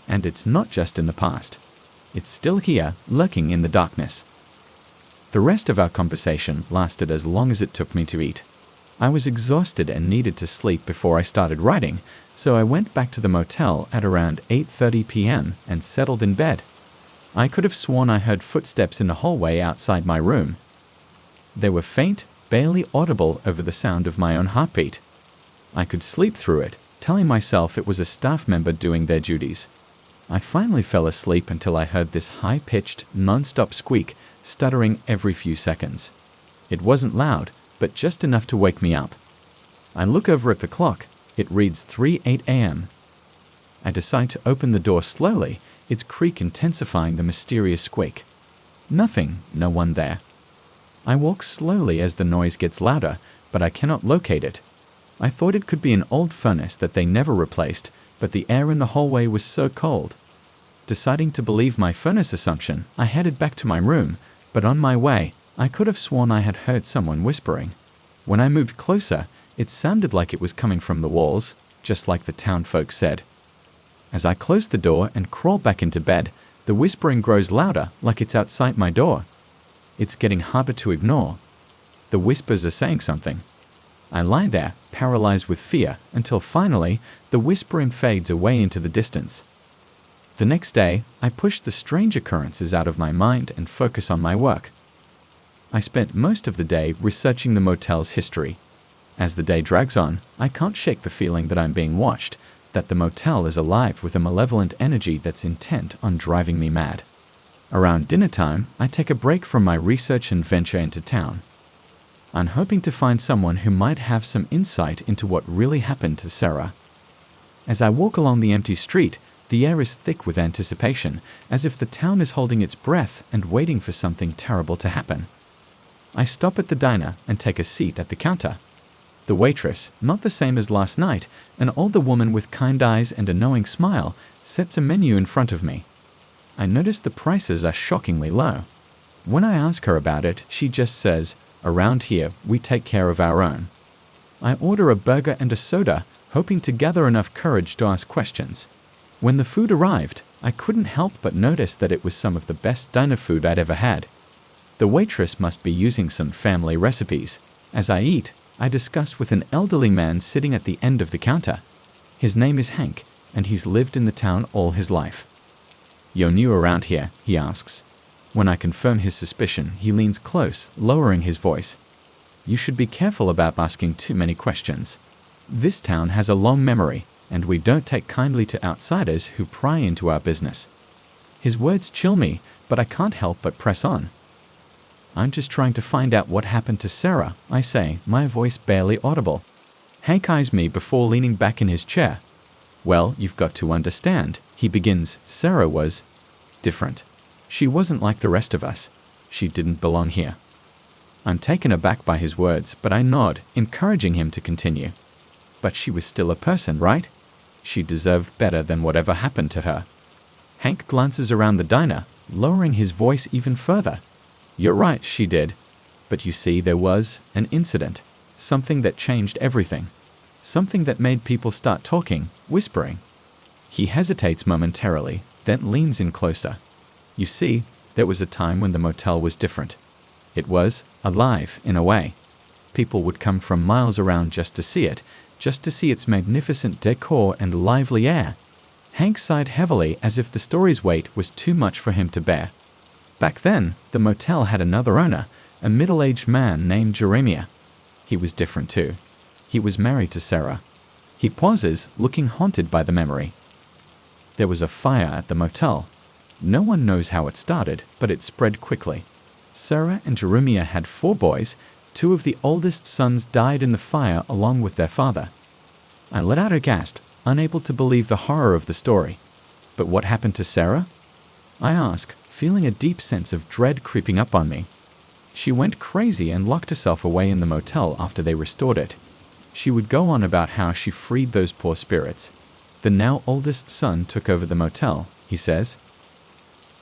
And it's not just in the past. It's still here, lurking in the darkness." The rest of our conversation lasted as long as it took me to eat. I was exhausted and needed to sleep before I started writing, so I went back to the motel at around 8:30 p.m. and settled in bed. I could have sworn I heard footsteps in the hallway outside my room. They were faint, barely audible over the sound of my own heartbeat. I could sleep through it, telling myself it was a staff member doing their duties. I finally fell asleep until I heard this high-pitched, non-stop squeak, stuttering every few seconds. It wasn't loud, but just enough to wake me up. I look over at the clock. It reads 3:08 a.m. I decide to open the door slowly, its creak intensifying the mysterious squeak. Nothing, no one there. I walk slowly as the noise gets louder, but I cannot locate it. I thought it could be an old furnace that they never replaced, but the air in the hallway was so cold. Deciding to believe my furnace assumption, I headed back to my room, but on my way, I could have sworn I had heard someone whispering. When I moved closer, it sounded like it was coming from the walls, just like the town folk said. As I close the door and crawl back into bed, the whispering grows louder, like it's outside my door. It's getting harder to ignore. The whispers are saying something. I lie there, paralyzed with fear, until finally, the whispering fades away into the distance. The next day, I push the strange occurrences out of my mind and focus on my work. I spent most of the day researching the motel's history. As the day drags on, I can't shake the feeling that I'm being watched, that the motel is alive with a malevolent energy that's intent on driving me mad. Around dinner time, I take a break from my research and venture into town. I'm hoping to find someone who might have some insight into what really happened to Sarah. As I walk along the empty street, the air is thick with anticipation, as if the town is holding its breath and waiting for something terrible to happen. I stop at the diner and take a seat at the counter. The waitress, not the same as last night, an older woman with kind eyes and a knowing smile, sets a menu in front of me. I notice the prices are shockingly low. When I ask her about it, she just says, "Around here, we take care of our own." I order a burger and a soda, hoping to gather enough courage to ask questions. When the food arrived, I couldn't help but notice that it was some of the best diner food I'd ever had. The waitress must be using some family recipes. As I eat, I discuss with an elderly man sitting at the end of the counter. His name is Hank, and he's lived in the town all his life. "You're new around here?" he asks. When I confirm his suspicion, he leans close, lowering his voice. "You should be careful about asking too many questions. This town has a long memory, and we don't take kindly to outsiders who pry into our business." His words chill me, but I can't help but press on. "I'm just trying to find out what happened to Sarah," I say, my voice barely audible. Hank eyes me before leaning back in his chair. "Well, you've got to understand," he begins. "Sarah was different. She wasn't like the rest of us. She didn't belong here." I'm taken aback by his words, but I nod, encouraging him to continue. "But she was still a person, right? She deserved better than whatever happened to her." Hank glances around the diner, lowering his voice even further. "You're right, she did. But you see, there was an incident. Something that changed everything. Something that made people start talking, whispering." He hesitates momentarily, then leans in closer. "You see, there was a time when the motel was different. It was alive, in a way. People would come from miles around just to see it, just to see its magnificent decor and lively air." Hank sighed heavily as if the story's weight was too much for him to bear. Back then, the motel had another owner, a middle-aged man named Jeremiah. He was different too. He was married to Sarah. He pauses, looking haunted by the memory. "There was a fire at the motel. No one knows how it started, but it spread quickly. Sarah and Jeremiah had 4 boys. 2 of the oldest sons died in the fire along with their father." I let out a gasp, unable to believe the horror of the story. "But what happened to Sarah?" I ask, feeling a deep sense of dread creeping up on me. "She went crazy and locked herself away in the motel after they restored it. She would go on about how she freed those poor spirits. The now oldest son took over the motel," he says.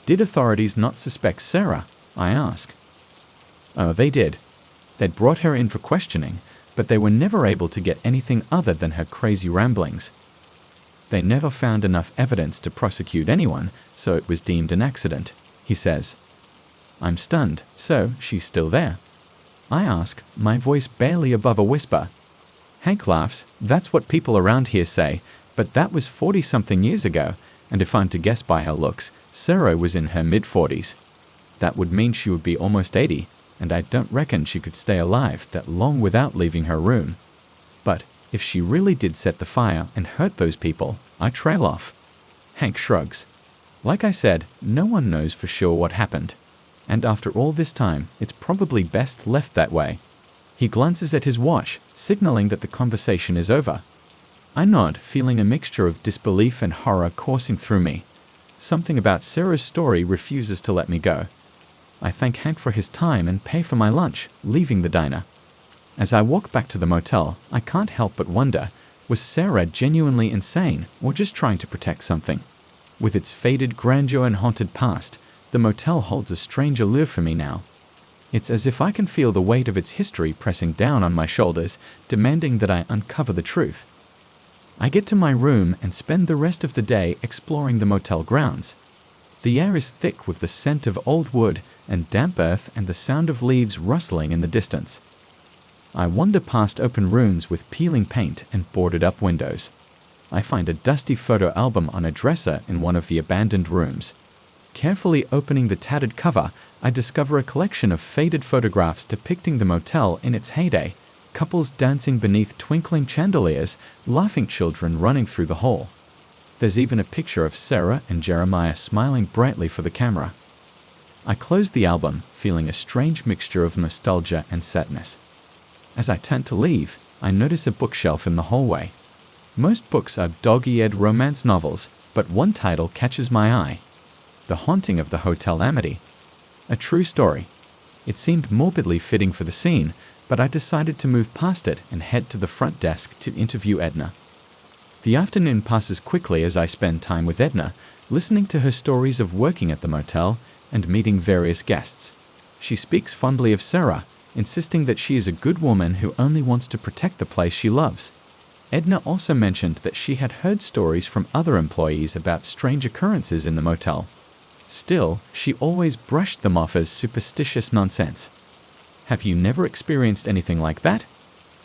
"Did authorities not suspect Sarah?" I ask. "Oh, they did. They'd brought her in for questioning, but they were never able to get anything other than her crazy ramblings. They never found enough evidence to prosecute anyone, so it was deemed an accident," he says. I'm stunned. "So, she's still there?" I ask, my voice barely above a whisper. Hank laughs. "That's what people around here say, but that was 40-something years ago, and if I'm to guess by her looks, Sarah was in her mid-40s. That would mean she would be almost 80, and I don't reckon she could stay alive that long without leaving her room. But if she really did set the fire and hurt those people, I trail off." Hank shrugs. "Like I said, no one knows for sure what happened. And after all this time, it's probably best left that way." He glances at his watch, signaling that the conversation is over. I nod, feeling a mixture of disbelief and horror coursing through me. Something about Sarah's story refuses to let me go. I thank Hank for his time and pay for my lunch, leaving the diner. As I walk back to the motel, I can't help but wonder, was Sarah genuinely insane or just trying to protect something? With its faded grandeur and haunted past, the motel holds a strange allure for me now. It's as if I can feel the weight of its history pressing down on my shoulders, demanding that I uncover the truth. I get to my room and spend the rest of the day exploring the motel grounds. The air is thick with the scent of old wood and damp earth and the sound of leaves rustling in the distance. I wander past open rooms with peeling paint and boarded-up windows. I find a dusty photo album on a dresser in one of the abandoned rooms. Carefully opening the tattered cover, I discover a collection of faded photographs depicting the motel in its heyday, couples dancing beneath twinkling chandeliers, laughing children running through the hall. There's even a picture of Sarah and Jeremiah smiling brightly for the camera. I close the album, feeling a strange mixture of nostalgia and sadness. As I turn to leave, I notice a bookshelf in the hallway. Most books are dog-eared romance novels, but one title catches my eye. The Haunting of the Hotel Amity. A true story. It seemed morbidly fitting for the scene, but I decided to move past it and head to the front desk to interview Edna. The afternoon passes quickly as I spend time with Edna, listening to her stories of working at the motel and meeting various guests. She speaks fondly of Sarah, insisting that she is a good woman who only wants to protect the place she loves. Edna also mentioned that she had heard stories from other employees about strange occurrences in the motel. Still, she always brushed them off as superstitious nonsense. Have you never experienced anything like that?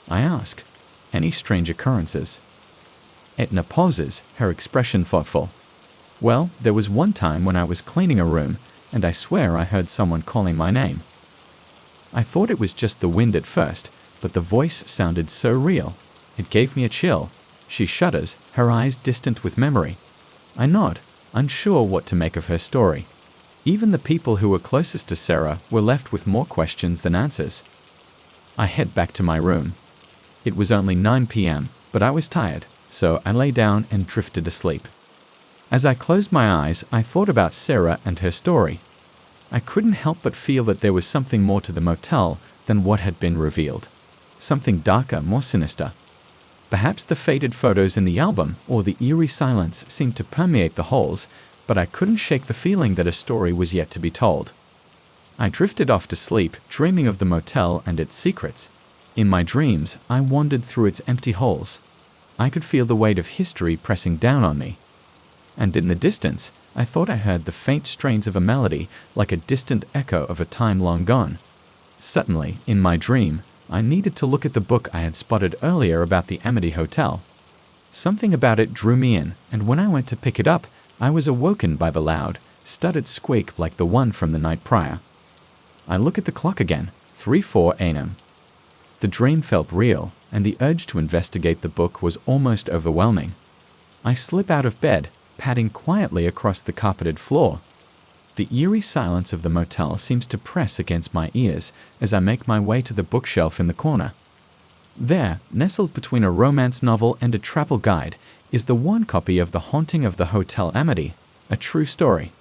I ask. Any strange occurrences? Edna pauses, her expression thoughtful. Well, there was one time when I was cleaning a room, and I swear I heard someone calling my name. I thought it was just the wind at first, but the voice sounded so real. It gave me a chill. She shudders, her eyes distant with memory. I nod, unsure what to make of her story. Even the people who were closest to Sarah were left with more questions than answers. I head back to my room. It was only 9 p.m., but I was tired, so I lay down and drifted asleep. As I closed my eyes, I thought about Sarah and her story. I couldn't help but feel that there was something more to the motel than what had been revealed. Something darker, more sinister. Perhaps the faded photos in the album or the eerie silence seemed to permeate the halls, but I couldn't shake the feeling that a story was yet to be told. I drifted off to sleep, dreaming of the motel and its secrets. In my dreams, I wandered through its empty halls. I could feel the weight of history pressing down on me. And in the distance, I thought I heard the faint strains of a melody, like a distant echo of a time long gone. Suddenly, in my dream, I needed to look at the book I had spotted earlier about the Amity Hotel. Something about it drew me in, and when I went to pick it up, I was awoken by the loud, stuttered squeak like the one from the night prior. I look at the clock again, 3:04 a.m. The dream felt real, and the urge to investigate the book was almost overwhelming. I slip out of bed, padding quietly across the carpeted floor. The eerie silence of the motel seems to press against my ears as I make my way to the bookshelf in the corner. There, nestled between a romance novel and a travel guide, is the one copy of The Haunting of the Hotel Amity, a true story.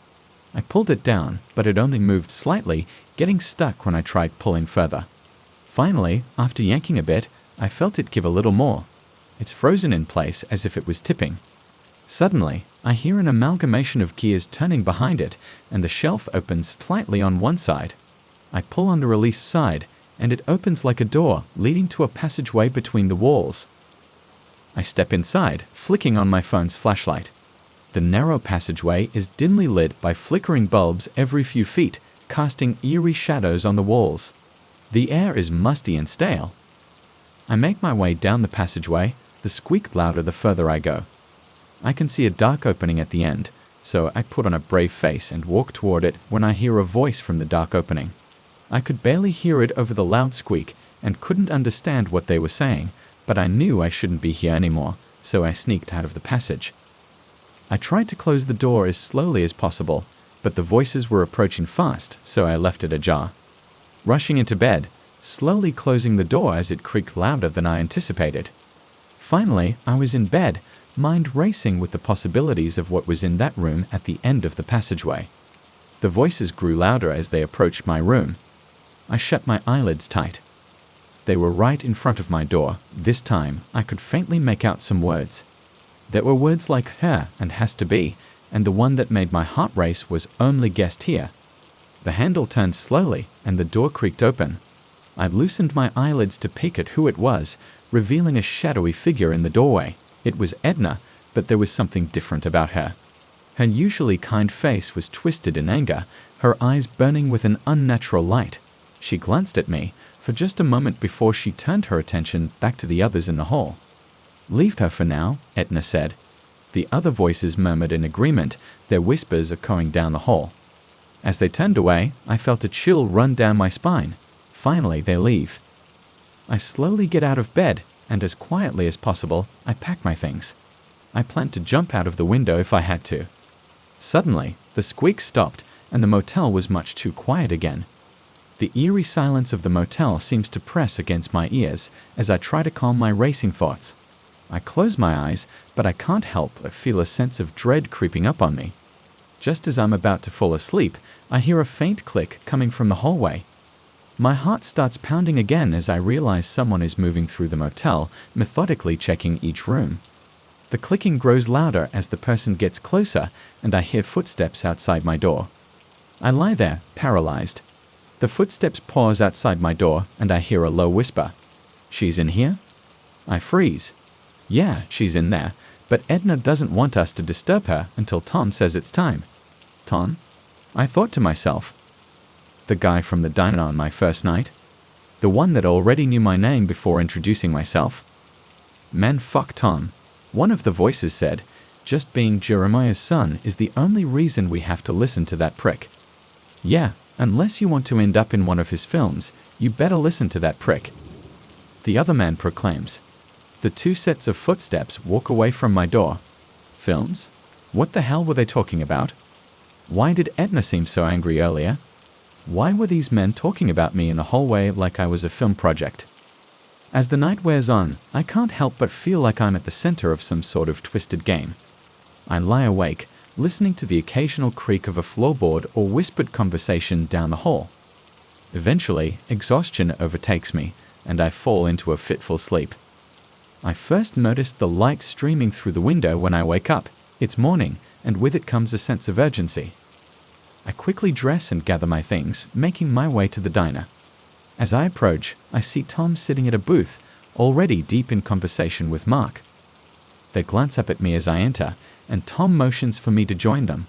I pulled it down, but it only moved slightly, getting stuck when I tried pulling further. Finally, after yanking a bit, I felt it give a little more. It's frozen in place as if it was tipping. Suddenly, I hear an amalgamation of gears turning behind it, and the shelf opens slightly on one side. I pull on the release side, and it opens like a door, leading to a passageway between the walls. I step inside, flicking on my phone's flashlight. The narrow passageway is dimly lit by flickering bulbs every few feet, casting eerie shadows on the walls. The air is musty and stale. I make my way down the passageway, the squeak louder the further I go. I can see a dark opening at the end, so I put on a brave face and walk toward it when I hear a voice from the dark opening. I could barely hear it over the loud squeak and couldn't understand what they were saying, but I knew I shouldn't be here anymore, so I sneaked out of the passage. I tried to close the door as slowly as possible, but the voices were approaching fast, so I left it ajar. Rushing into bed, slowly closing the door as it creaked louder than I anticipated. Finally, I was in bed, mind racing with the possibilities of what was in that room at the end of the passageway. The voices grew louder as they approached my room. I shut my eyelids tight. They were right in front of my door. This time, I could faintly make out some words. There were words like her and has to be, and the one that made my heart race was only guest here. The handle turned slowly, and the door creaked open. I loosened my eyelids to peek at who it was, revealing a shadowy figure in the doorway. It was Edna, but there was something different about her. Her usually kind face was twisted in anger, her eyes burning with an unnatural light. She glanced at me for just a moment before she turned her attention back to the others in the hall. "Leave her for now," Edna said. The other voices murmured in agreement, their whispers echoing down the hall. As they turned away, I felt a chill run down my spine. Finally, they leave. I slowly get out of bed, and as quietly as possible, I pack my things. I planned to jump out of the window if I had to. Suddenly, the squeak stopped, and the motel was much too quiet again. The eerie silence of the motel seems to press against my ears as I try to calm my racing thoughts. I close my eyes, but I can't help but feel a sense of dread creeping up on me. Just as I'm about to fall asleep, I hear a faint click coming from the hallway. My heart starts pounding again as I realize someone is moving through the motel, methodically checking each room. The clicking grows louder as the person gets closer, and I hear footsteps outside my door. I lie there, paralyzed. The footsteps pause outside my door, and I hear a low whisper. "She's in here?" I freeze. Yeah, she's in there, but Edna doesn't want us to disturb her until Tom says it's time. Tom? I thought to myself. The guy from the diner on my first night? The one that already knew my name before introducing myself? Man, fuck Tom. One of the voices said, just being Jeremiah's son is the only reason we have to listen to that prick. Yeah, unless you want to end up in one of his films, you better listen to that prick. The other man proclaims. The two sets of footsteps walk away from my door. Films? What the hell were they talking about? Why did Edna seem so angry earlier? Why were these men talking about me in the hallway like I was a film project? As the night wears on, I can't help but feel like I'm at the center of some sort of twisted game. I lie awake, listening to the occasional creak of a floorboard or whispered conversation down the hall. Eventually, exhaustion overtakes me, and I fall into a fitful sleep. I first noticed the light streaming through the window when I wake up. It's morning, and with it comes a sense of urgency. I quickly dress and gather my things, making my way to the diner. As I approach, I see Tom sitting at a booth, already deep in conversation with Mark. They glance up at me as I enter, and Tom motions for me to join them.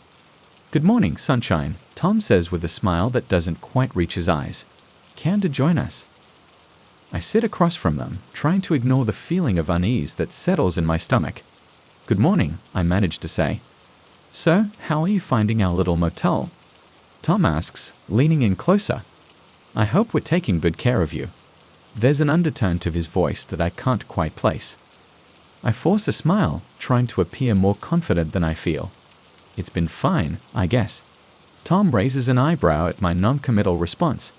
"Good morning, sunshine," Tom says with a smile that doesn't quite reach his eyes. "Care to join us?" I sit across from them, trying to ignore the feeling of unease that settles in my stomach. "Good morning," I manage to say. "So, how are you finding our little motel?" Tom asks, leaning in closer. "I hope we're taking good care of you." There's an undertone to his voice that I can't quite place. I force a smile, trying to appear more confident than I feel. "It's been fine, I guess." Tom raises an eyebrow at my non-committal response.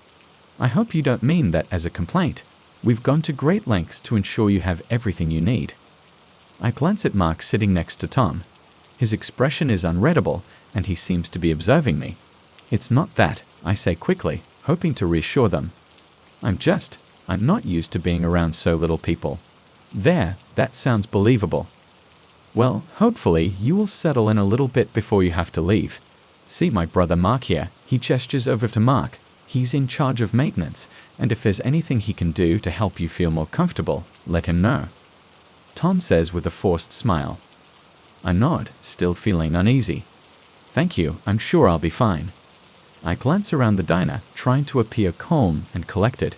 "I hope you don't mean that as a complaint. We've gone to great lengths to ensure you have everything you need." I glance at Mark sitting next to Tom. His expression is unreadable, and he seems to be observing me. "It's not that," I say quickly, hoping to reassure them. I'm not used to being around so little people." "There, that sounds believable." "Well, hopefully you will settle in a little bit before you have to leave. See my brother Mark here," he gestures over to Mark. "He's in charge of maintenance, and if there's anything he can do to help you feel more comfortable, let him know." Tom says with a forced smile. I nod, still feeling uneasy. "Thank you, I'm sure I'll be fine." I glance around the diner, trying to appear calm and collected.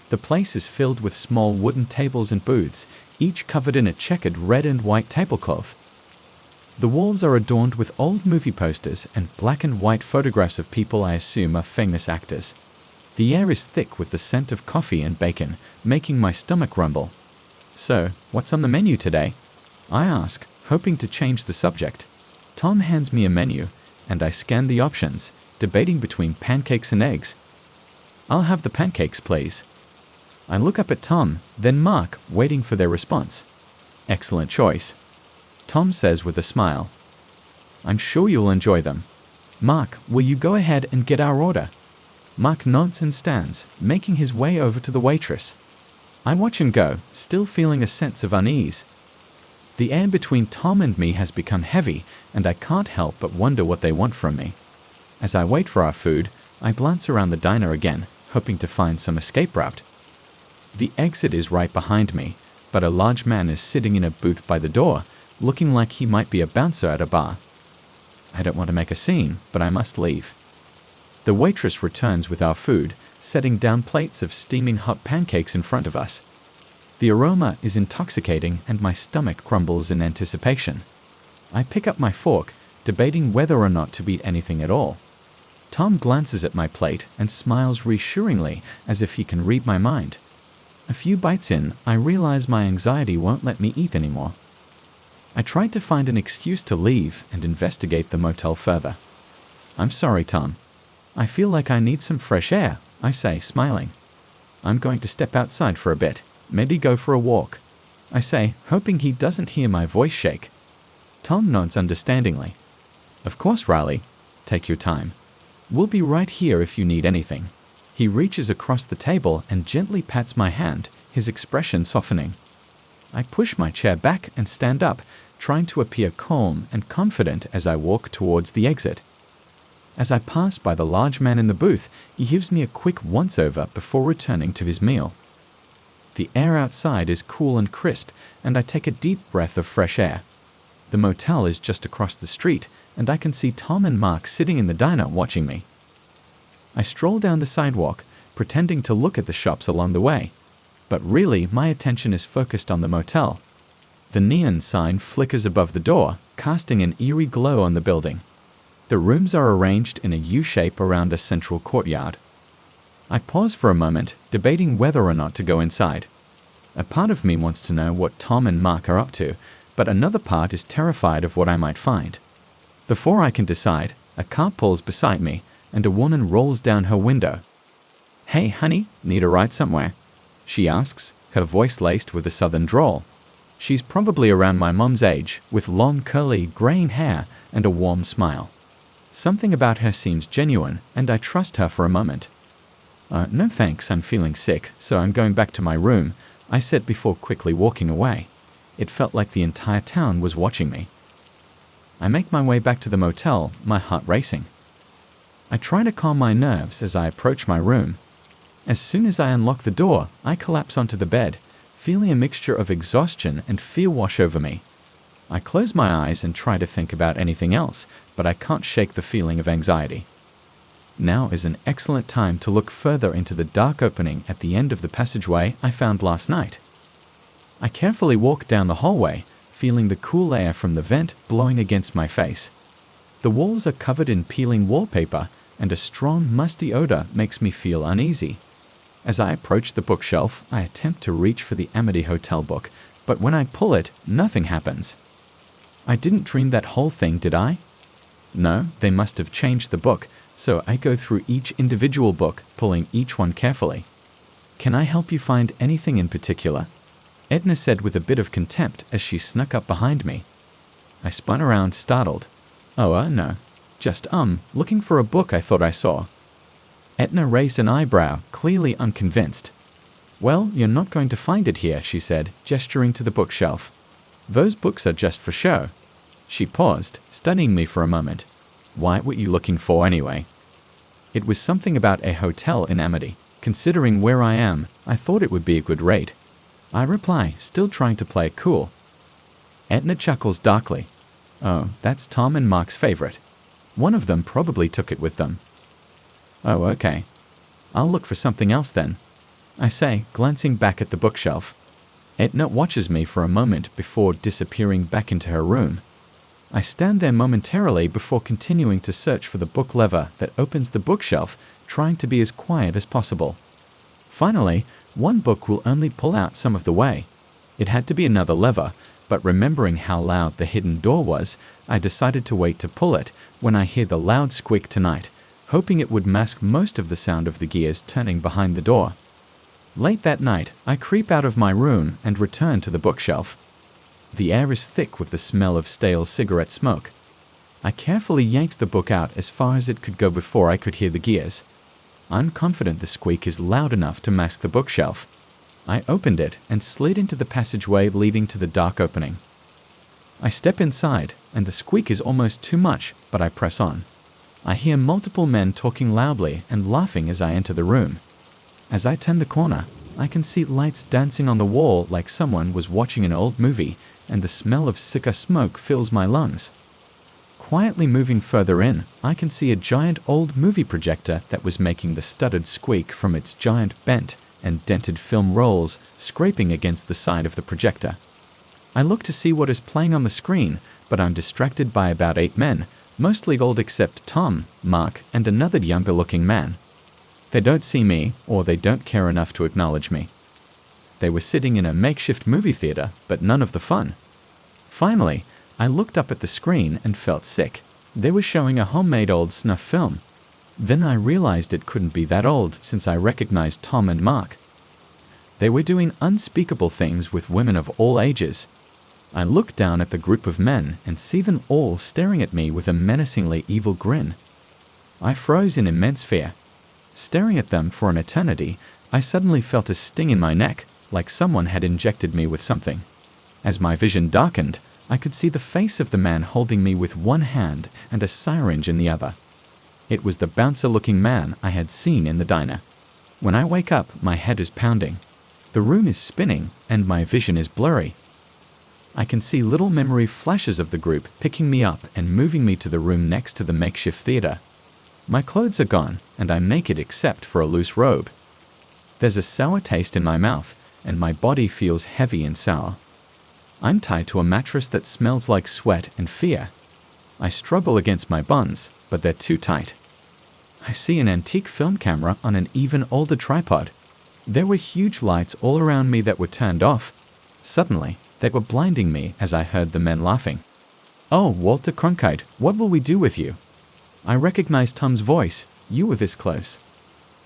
The place is filled with small wooden tables and booths, each covered in a checkered red and white tablecloth. The walls are adorned with old movie posters and black and white photographs of people I assume are famous actors. The air is thick with the scent of coffee and bacon, making my stomach rumble. "So, what's on the menu today?" I ask, hoping to change the subject. Tom hands me a menu, and I scan the options, debating between pancakes and eggs. "I'll have the pancakes, please." I look up at Tom, then Mark, waiting for their response. "Excellent choice," Tom says with a smile. "I'm sure you'll enjoy them." "Mark, will you go ahead and get our order?" Mark nods and stands, making his way over to the waitress. I watch him go, still feeling a sense of unease. The air between Tom and me has become heavy, and I can't help but wonder what they want from me. As I wait for our food, I glance around the diner again, hoping to find some escape route. The exit is right behind me, but a large man is sitting in a booth by the door, looking like he might be a bouncer at a bar. I don't want to make a scene, but I must leave. The waitress returns with our food, setting down plates of steaming hot pancakes in front of us. The aroma is intoxicating and my stomach grumbles in anticipation. I pick up my fork, debating whether or not to eat anything at all. Tom glances at my plate and smiles reassuringly as if he can read my mind. A few bites in, I realize my anxiety won't let me eat anymore. I tried to find an excuse to leave and investigate the motel further. "I'm sorry, Tom. I feel like I need some fresh air," I say, smiling. "I'm going to step outside for a bit, maybe go for a walk," I say, hoping he doesn't hear my voice shake. Tom nods understandingly. "Of course, Riley. Take your time. We'll be right here if you need anything." He reaches across the table and gently pats my hand, his expression softening. I push my chair back and stand up, trying to appear calm and confident as I walk towards the exit. As I pass by the large man in the booth, he gives me a quick once-over before returning to his meal. The air outside is cool and crisp, and I take a deep breath of fresh air. The motel is just across the street, and I can see Tom and Mark sitting in the diner watching me. I stroll down the sidewalk, pretending to look at the shops along the way, but really my attention is focused on the motel. The neon sign flickers above the door, casting an eerie glow on the building. The rooms are arranged in a U-shape around a central courtyard. I pause for a moment, debating whether or not to go inside. A part of me wants to know what Tom and Mark are up to, but another part is terrified of what I might find. Before I can decide, a car pulls beside me, and a woman rolls down her window. "Hey, honey, need a ride somewhere?" she asks, her voice laced with a southern drawl. She's probably around my mom's age, with long curly, graying hair and a warm smile. Something about her seems genuine, and I trust her for a moment. No thanks, I'm feeling sick, so I'm going back to my room," I said before quickly walking away. It felt like the entire town was watching me. I make my way back to the motel, my heart racing. I try to calm my nerves as I approach my room. As soon as I unlock the door, I collapse onto the bed, feeling a mixture of exhaustion and fear wash over me. I close my eyes and try to think about anything else, but I can't shake the feeling of anxiety. Now is an excellent time to look further into the dark opening at the end of the passageway I found last night. I carefully walk down the hallway, feeling the cool air from the vent blowing against my face. The walls are covered in peeling wallpaper, and a strong, musty odor makes me feel uneasy. As I approach the bookshelf, I attempt to reach for the Amity Hotel book, but when I pull it, nothing happens. I didn't dream that whole thing, did I? No, they must have changed the book, so I go through each individual book, pulling each one carefully. "Can I help you find anything in particular?" Edna said with a bit of contempt as she snuck up behind me. I spun around, startled. "Oh, no. Just, looking for a book I thought I saw." Edna raised an eyebrow, clearly unconvinced. "Well, you're not going to find it here," she said, gesturing to the bookshelf. "Those books are just for show." She paused, studying me for a moment. "Why were you looking for anyway?" It was something about a hotel in Amity. Considering where I am, I thought it would be a good rate. I reply, still trying to play it cool. Edna chuckles darkly. "Oh, that's Tom and Mark's favorite. One of them probably took it with them." "Oh, okay. I'll look for something else then," I say, glancing back at the bookshelf. Edna watches me for a moment before disappearing back into her room. I stand there momentarily before continuing to search for the book lever that opens the bookshelf, trying to be as quiet as possible. Finally, one book will only pull out some of the way. It had to be another lever, but remembering how loud the hidden door was, I decided to wait to pull it when I hear the loud squeak tonight, hoping it would mask most of the sound of the gears turning behind the door. Late that night, I creep out of my room and return to the bookshelf. The air is thick with the smell of stale cigarette smoke. I carefully yanked the book out as far as it could go before I could hear the gears. I'm confident the squeak is loud enough to mask the bookshelf. I opened it and slid into the passageway leading to the dark opening. I step inside, and the squeak is almost too much, but I press on. I hear multiple men talking loudly and laughing as I enter the room. As I turn the corner, I can see lights dancing on the wall like someone was watching an old movie, and the smell of cigar smoke fills my lungs. Quietly moving further in, I can see a giant old movie projector that was making the stuttered squeak from its giant bent and dented film rolls scraping against the side of the projector. I look to see what is playing on the screen, but I'm distracted by about 8 men, mostly old except Tom, Mark, and another younger-looking man. They don't see me, or they don't care enough to acknowledge me. They were sitting in a makeshift movie theater, but none of the fun. Finally, I looked up at the screen and felt sick. They were showing a homemade old snuff film. Then I realized it couldn't be that old since I recognized Tom and Mark. They were doing unspeakable things with women of all ages. I look down at the group of men and see them all staring at me with a menacingly evil grin. I froze in immense fear. Staring at them for an eternity, I suddenly felt a sting in my neck, like someone had injected me with something. As my vision darkened, I could see the face of the man holding me with one hand and a syringe in the other. It was the bouncer-looking man I had seen in the diner. When I wake up, my head is pounding. The room is spinning, and my vision is blurry. I can see little memory flashes of the group picking me up and moving me to the room next to the makeshift theater. My clothes are gone, and I'm naked except for a loose robe. There's a sour taste in my mouth, and my body feels heavy and sour. I'm tied to a mattress that smells like sweat and fear. I struggle against my buns, but they're too tight. I see an antique film camera on an even older tripod. There were huge lights all around me that were turned off. Suddenly, they were blinding me as I heard the men laughing. "Oh, Walter Cronkite, what will we do with you?" I recognized Tom's voice. "You were this close."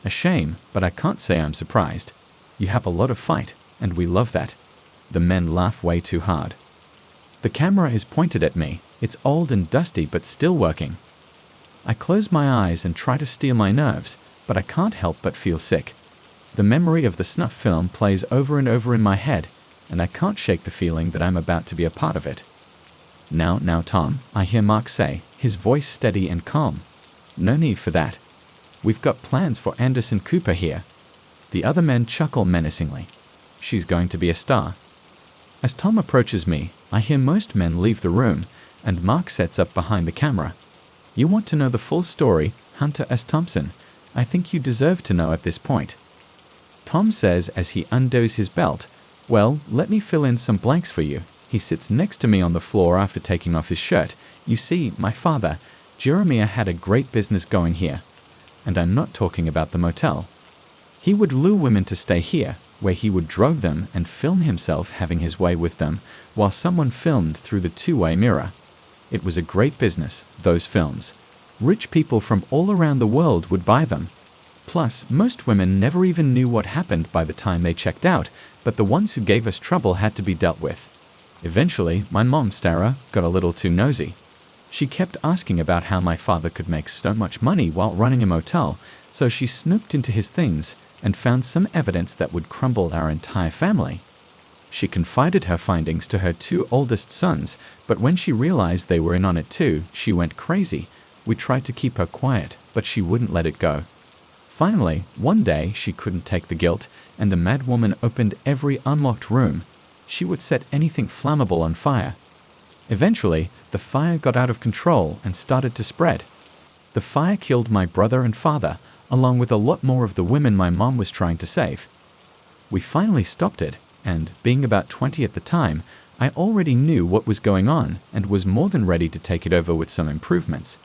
A shame, but I can't say I'm surprised. You have a lot of fight, and we love that. The men laugh way too hard. The camera is pointed at me. It's old and dusty but still working. I close my eyes and try to steel my nerves, but I can't help but feel sick. The memory of the snuff film plays over and over in my head, and I can't shake the feeling that I'm about to be a part of it. Now, Tom," I hear Mark say, his voice steady and calm. "No need for that. We've got plans for Anderson Cooper here." The other men chuckle menacingly. "She's going to be a star." As Tom approaches me, I hear most men leave the room, and Mark sets up behind the camera. "You want to know the full story, Hunter S. Thompson. I think you deserve to know at this point." Tom says as he undoes his belt, "Well, let me fill in some blanks for you." He sits next to me on the floor after taking off his shirt. "You see, my father, Jeremiah, had a great business going here. And I'm not talking about the motel. He would lure women to stay here, where he would drug them and film himself having his way with them, while someone filmed through the two-way mirror. It was a great business, those films. Rich people from all around the world would buy them. Plus, most women never even knew what happened by the time they checked out, but the ones who gave us trouble had to be dealt with. Eventually, my mom, Sarah, got a little too nosy. She kept asking about how my father could make so much money while running a motel, so she snooped into his things and found some evidence that would crumble our entire family. She confided her findings to her two oldest sons, but when she realized they were in on it too, she went crazy. We tried to keep her quiet, but she wouldn't let it go. Finally, one day she couldn't take the guilt, and the mad woman opened every unlocked room. She would set anything flammable on fire. Eventually, the fire got out of control and started to spread. The fire killed my brother and father, along with a lot more of the women my mom was trying to save. We finally stopped it, and, being about 20 at the time, I already knew what was going on and was more than ready to take it over with some improvements.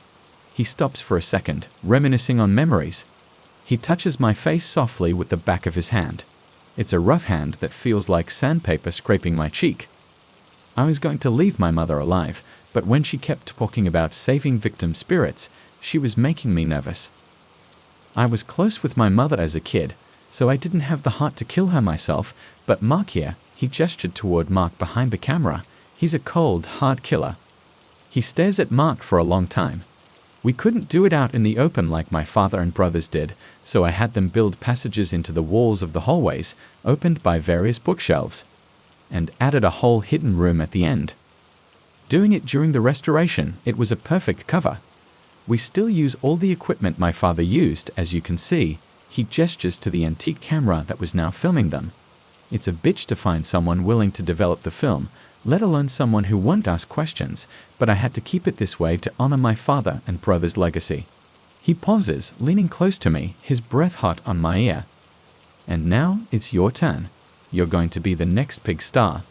He stops for a second, reminiscing on memories. He touches my face softly with the back of his hand. It's a rough hand that feels like sandpaper scraping my cheek. I was going to leave my mother alive, but when she kept talking about saving victim spirits, she was making me nervous. I was close with my mother as a kid, so I didn't have the heart to kill her myself, but Mark here, he gestured toward Mark behind the camera. He's a cold, hard killer. He stares at Mark for a long time. We couldn't do it out in the open like my father and brothers did, so I had them build passages into the walls of the hallways, opened by various bookshelves, and added a whole hidden room at the end. Doing it during the restoration, it was a perfect cover. We still use all the equipment my father used, as you can see. He gestures to the antique camera that was now filming them. It's a bitch to find someone willing to develop the film, let alone someone who won't ask questions, but I had to keep it this way to honor my father and brother's legacy. He pauses, leaning close to me, his breath hot on my ear. "And now it's your turn. You're going to be the next big star.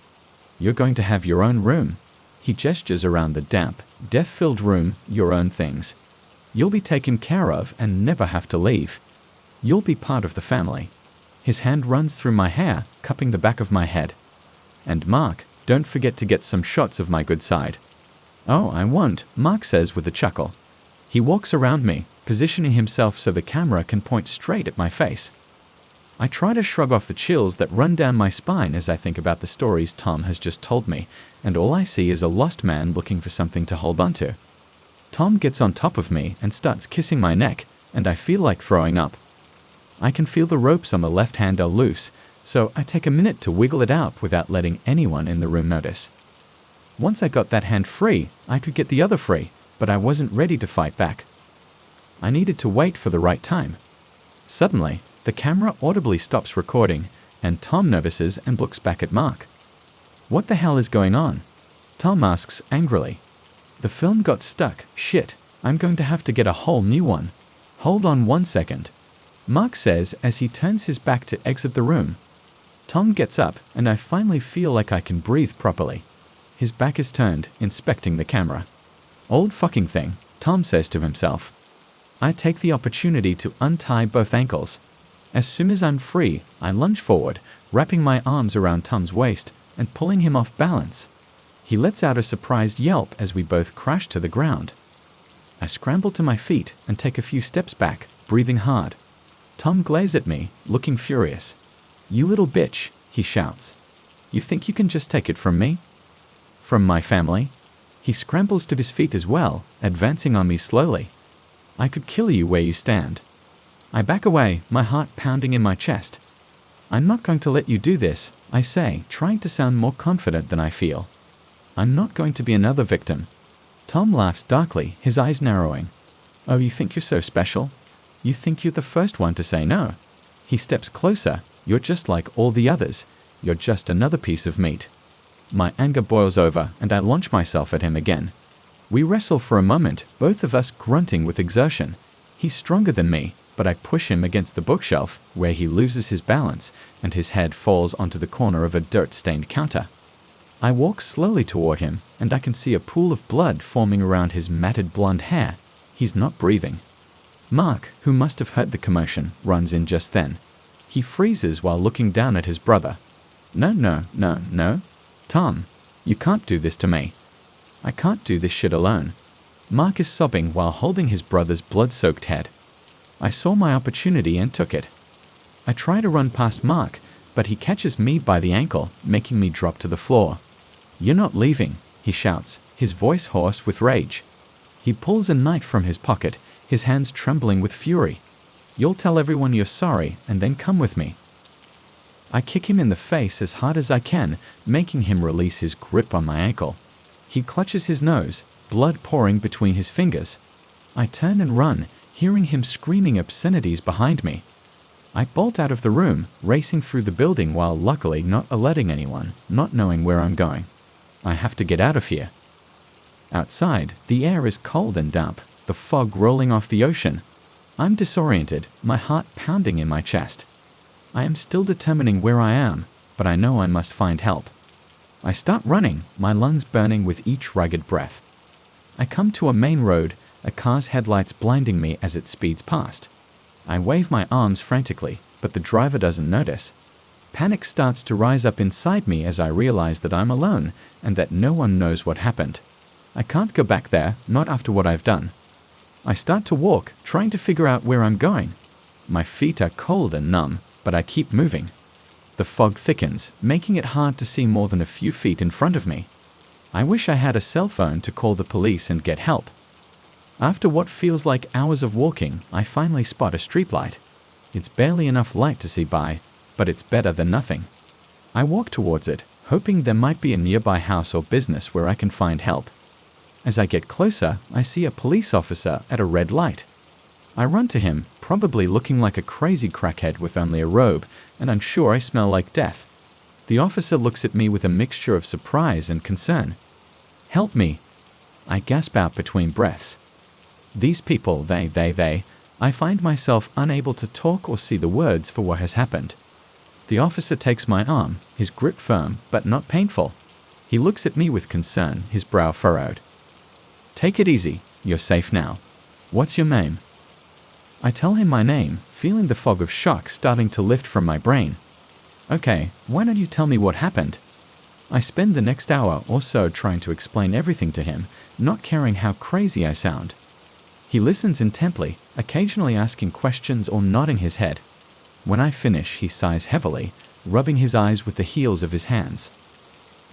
You're going to have your own room." He gestures around the damp, death-filled room, "your own things. You'll be taken care of and never have to leave. You'll be part of the family." His hand runs through my hair, cupping the back of my head. "And Mark, don't forget to get some shots of my good side." "Oh, I won't," Mark says with a chuckle. He walks around me, positioning himself so the camera can point straight at my face. I try to shrug off the chills that run down my spine as I think about the stories Tom has just told me, and all I see is a lost man looking for something to hold onto. Tom gets on top of me and starts kissing my neck, and I feel like throwing up. I can feel the ropes on the left hand are loose, so I take a minute to wiggle it out without letting anyone in the room notice. Once I got that hand free, I could get the other free, but I wasn't ready to fight back. I needed to wait for the right time. Suddenly, the camera audibly stops recording, and Tom notices and looks back at Mark. "What the hell is going on?" Tom asks angrily. "The film got stuck. Shit, I'm going to have to get a whole new one. Hold on 1 second. Mark says as he turns his back to exit the room. Tom gets up, and I finally feel like I can breathe properly. His back is turned, inspecting the camera. "Old fucking thing," Tom says to himself. I take the opportunity to untie both ankles. As soon as I'm free, I lunge forward, wrapping my arms around Tom's waist and pulling him off balance. He lets out a surprised yelp as we both crash to the ground. I scramble to my feet and take a few steps back, breathing hard. Tom glares at me, looking furious. "You little bitch," he shouts. "You think you can just take it from me? From my family?" He scrambles to his feet as well, advancing on me slowly. "I could kill you where you stand." I back away, my heart pounding in my chest. "I'm not going to let you do this," I say, trying to sound more confident than I feel. "I'm not going to be another victim." Tom laughs darkly, his eyes narrowing. "Oh, you think you're so special? You think you're the first one to say no?" He steps closer. "You're just like all the others. You're just another piece of meat." My anger boils over, and I launch myself at him again. We wrestle for a moment, both of us grunting with exertion. He's stronger than me, but I push him against the bookshelf, where he loses his balance, and his head falls onto the corner of a dirt-stained counter. I walk slowly toward him, and I can see a pool of blood forming around his matted blonde hair. He's not breathing. Mark, who must have heard the commotion, runs in just then. He freezes while looking down at his brother. No. Tom, you can't do this to me. I can't do this shit alone." Mark is sobbing while holding his brother's blood-soaked head. I saw my opportunity and took it. I try to run past Mark, but he catches me by the ankle, making me drop to the floor. "You're not leaving," he shouts, his voice hoarse with rage. He pulls a knife from his pocket, his hands trembling with fury. "You'll tell everyone you're sorry and then come with me." I kick him in the face as hard as I can, making him release his grip on my ankle. He clutches his nose, blood pouring between his fingers. I turn and run, hearing him screaming obscenities behind me. I bolt out of the room, racing through the building while luckily not alerting anyone, not knowing where I'm going. I have to get out of here. Outside, the air is cold and damp, the fog rolling off the ocean. I'm disoriented, my heart pounding in my chest. I am still determining where I am, but I know I must find help. I start running, my lungs burning with each ragged breath. I come to a main road, a car's headlights blinding me as it speeds past. I wave my arms frantically, but the driver doesn't notice. Panic starts to rise up inside me as I realize that I'm alone and that no one knows what happened. I can't go back there, not after what I've done. I start to walk, trying to figure out where I'm going. My feet are cold and numb, but I keep moving. The fog thickens, making it hard to see more than a few feet in front of me. I wish I had a cell phone to call the police and get help. After what feels like hours of walking, I finally spot a streetlight. It's barely enough light to see by, but it's better than nothing. I walk towards it, hoping there might be a nearby house or business where I can find help. As I get closer, I see a police officer at a red light. I run to him, probably looking like a crazy crackhead with only a robe, and I'm sure I smell like death. The officer looks at me with a mixture of surprise and concern. "Help me!" I gasp out between breaths. These people, they, I find myself unable to talk or see the words for what has happened. The officer takes my arm, his grip firm, but not painful. He looks at me with concern, his brow furrowed. "Take it easy, you're safe now. What's your name?" I tell him my name, feeling the fog of shock starting to lift from my brain. "Okay, why don't you tell me what happened?" I spend the next hour or so trying to explain everything to him, not caring how crazy I sound. He listens intently, occasionally asking questions or nodding his head. When I finish, he sighs heavily, rubbing his eyes with the heels of his hands.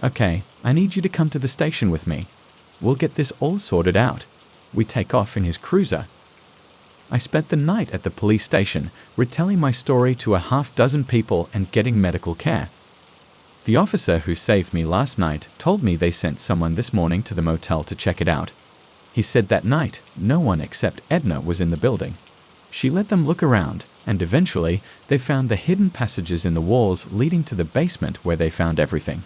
"Okay, I need you to come to the station with me. We'll get this all sorted out." We take off in his cruiser. I spent the night at the police station, retelling my story to a half-dozen people and getting medical care. The officer who saved me last night told me they sent someone this morning to the motel to check it out. He said that night, no one except Edna was in the building. She let them look around, and eventually, they found the hidden passages in the walls leading to the basement where they found everything.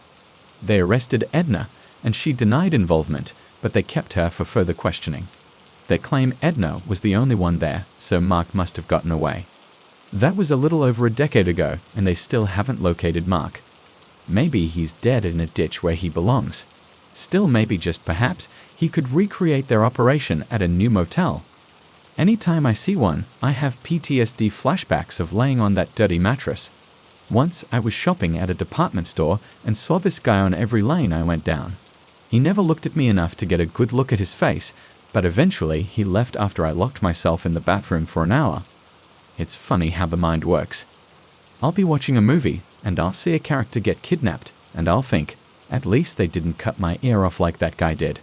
They arrested Edna, and she denied involvement, but they kept her for further questioning. They claim Edna was the only one there, so Mark must have gotten away. That was a little over a decade ago, and they still haven't located Mark. Maybe he's dead in a ditch where he belongs. Still, maybe just perhaps, he could recreate their operation at a new motel. Anytime I see one, I have PTSD flashbacks of laying on that dirty mattress. Once I was shopping at a department store and saw this guy on every lane I went down. He never looked at me enough to get a good look at his face, but eventually he left after I locked myself in the bathroom for an hour. It's funny how the mind works. I'll be watching a movie, and I'll see a character get kidnapped, and I'll think, at least they didn't cut my ear off like that guy did.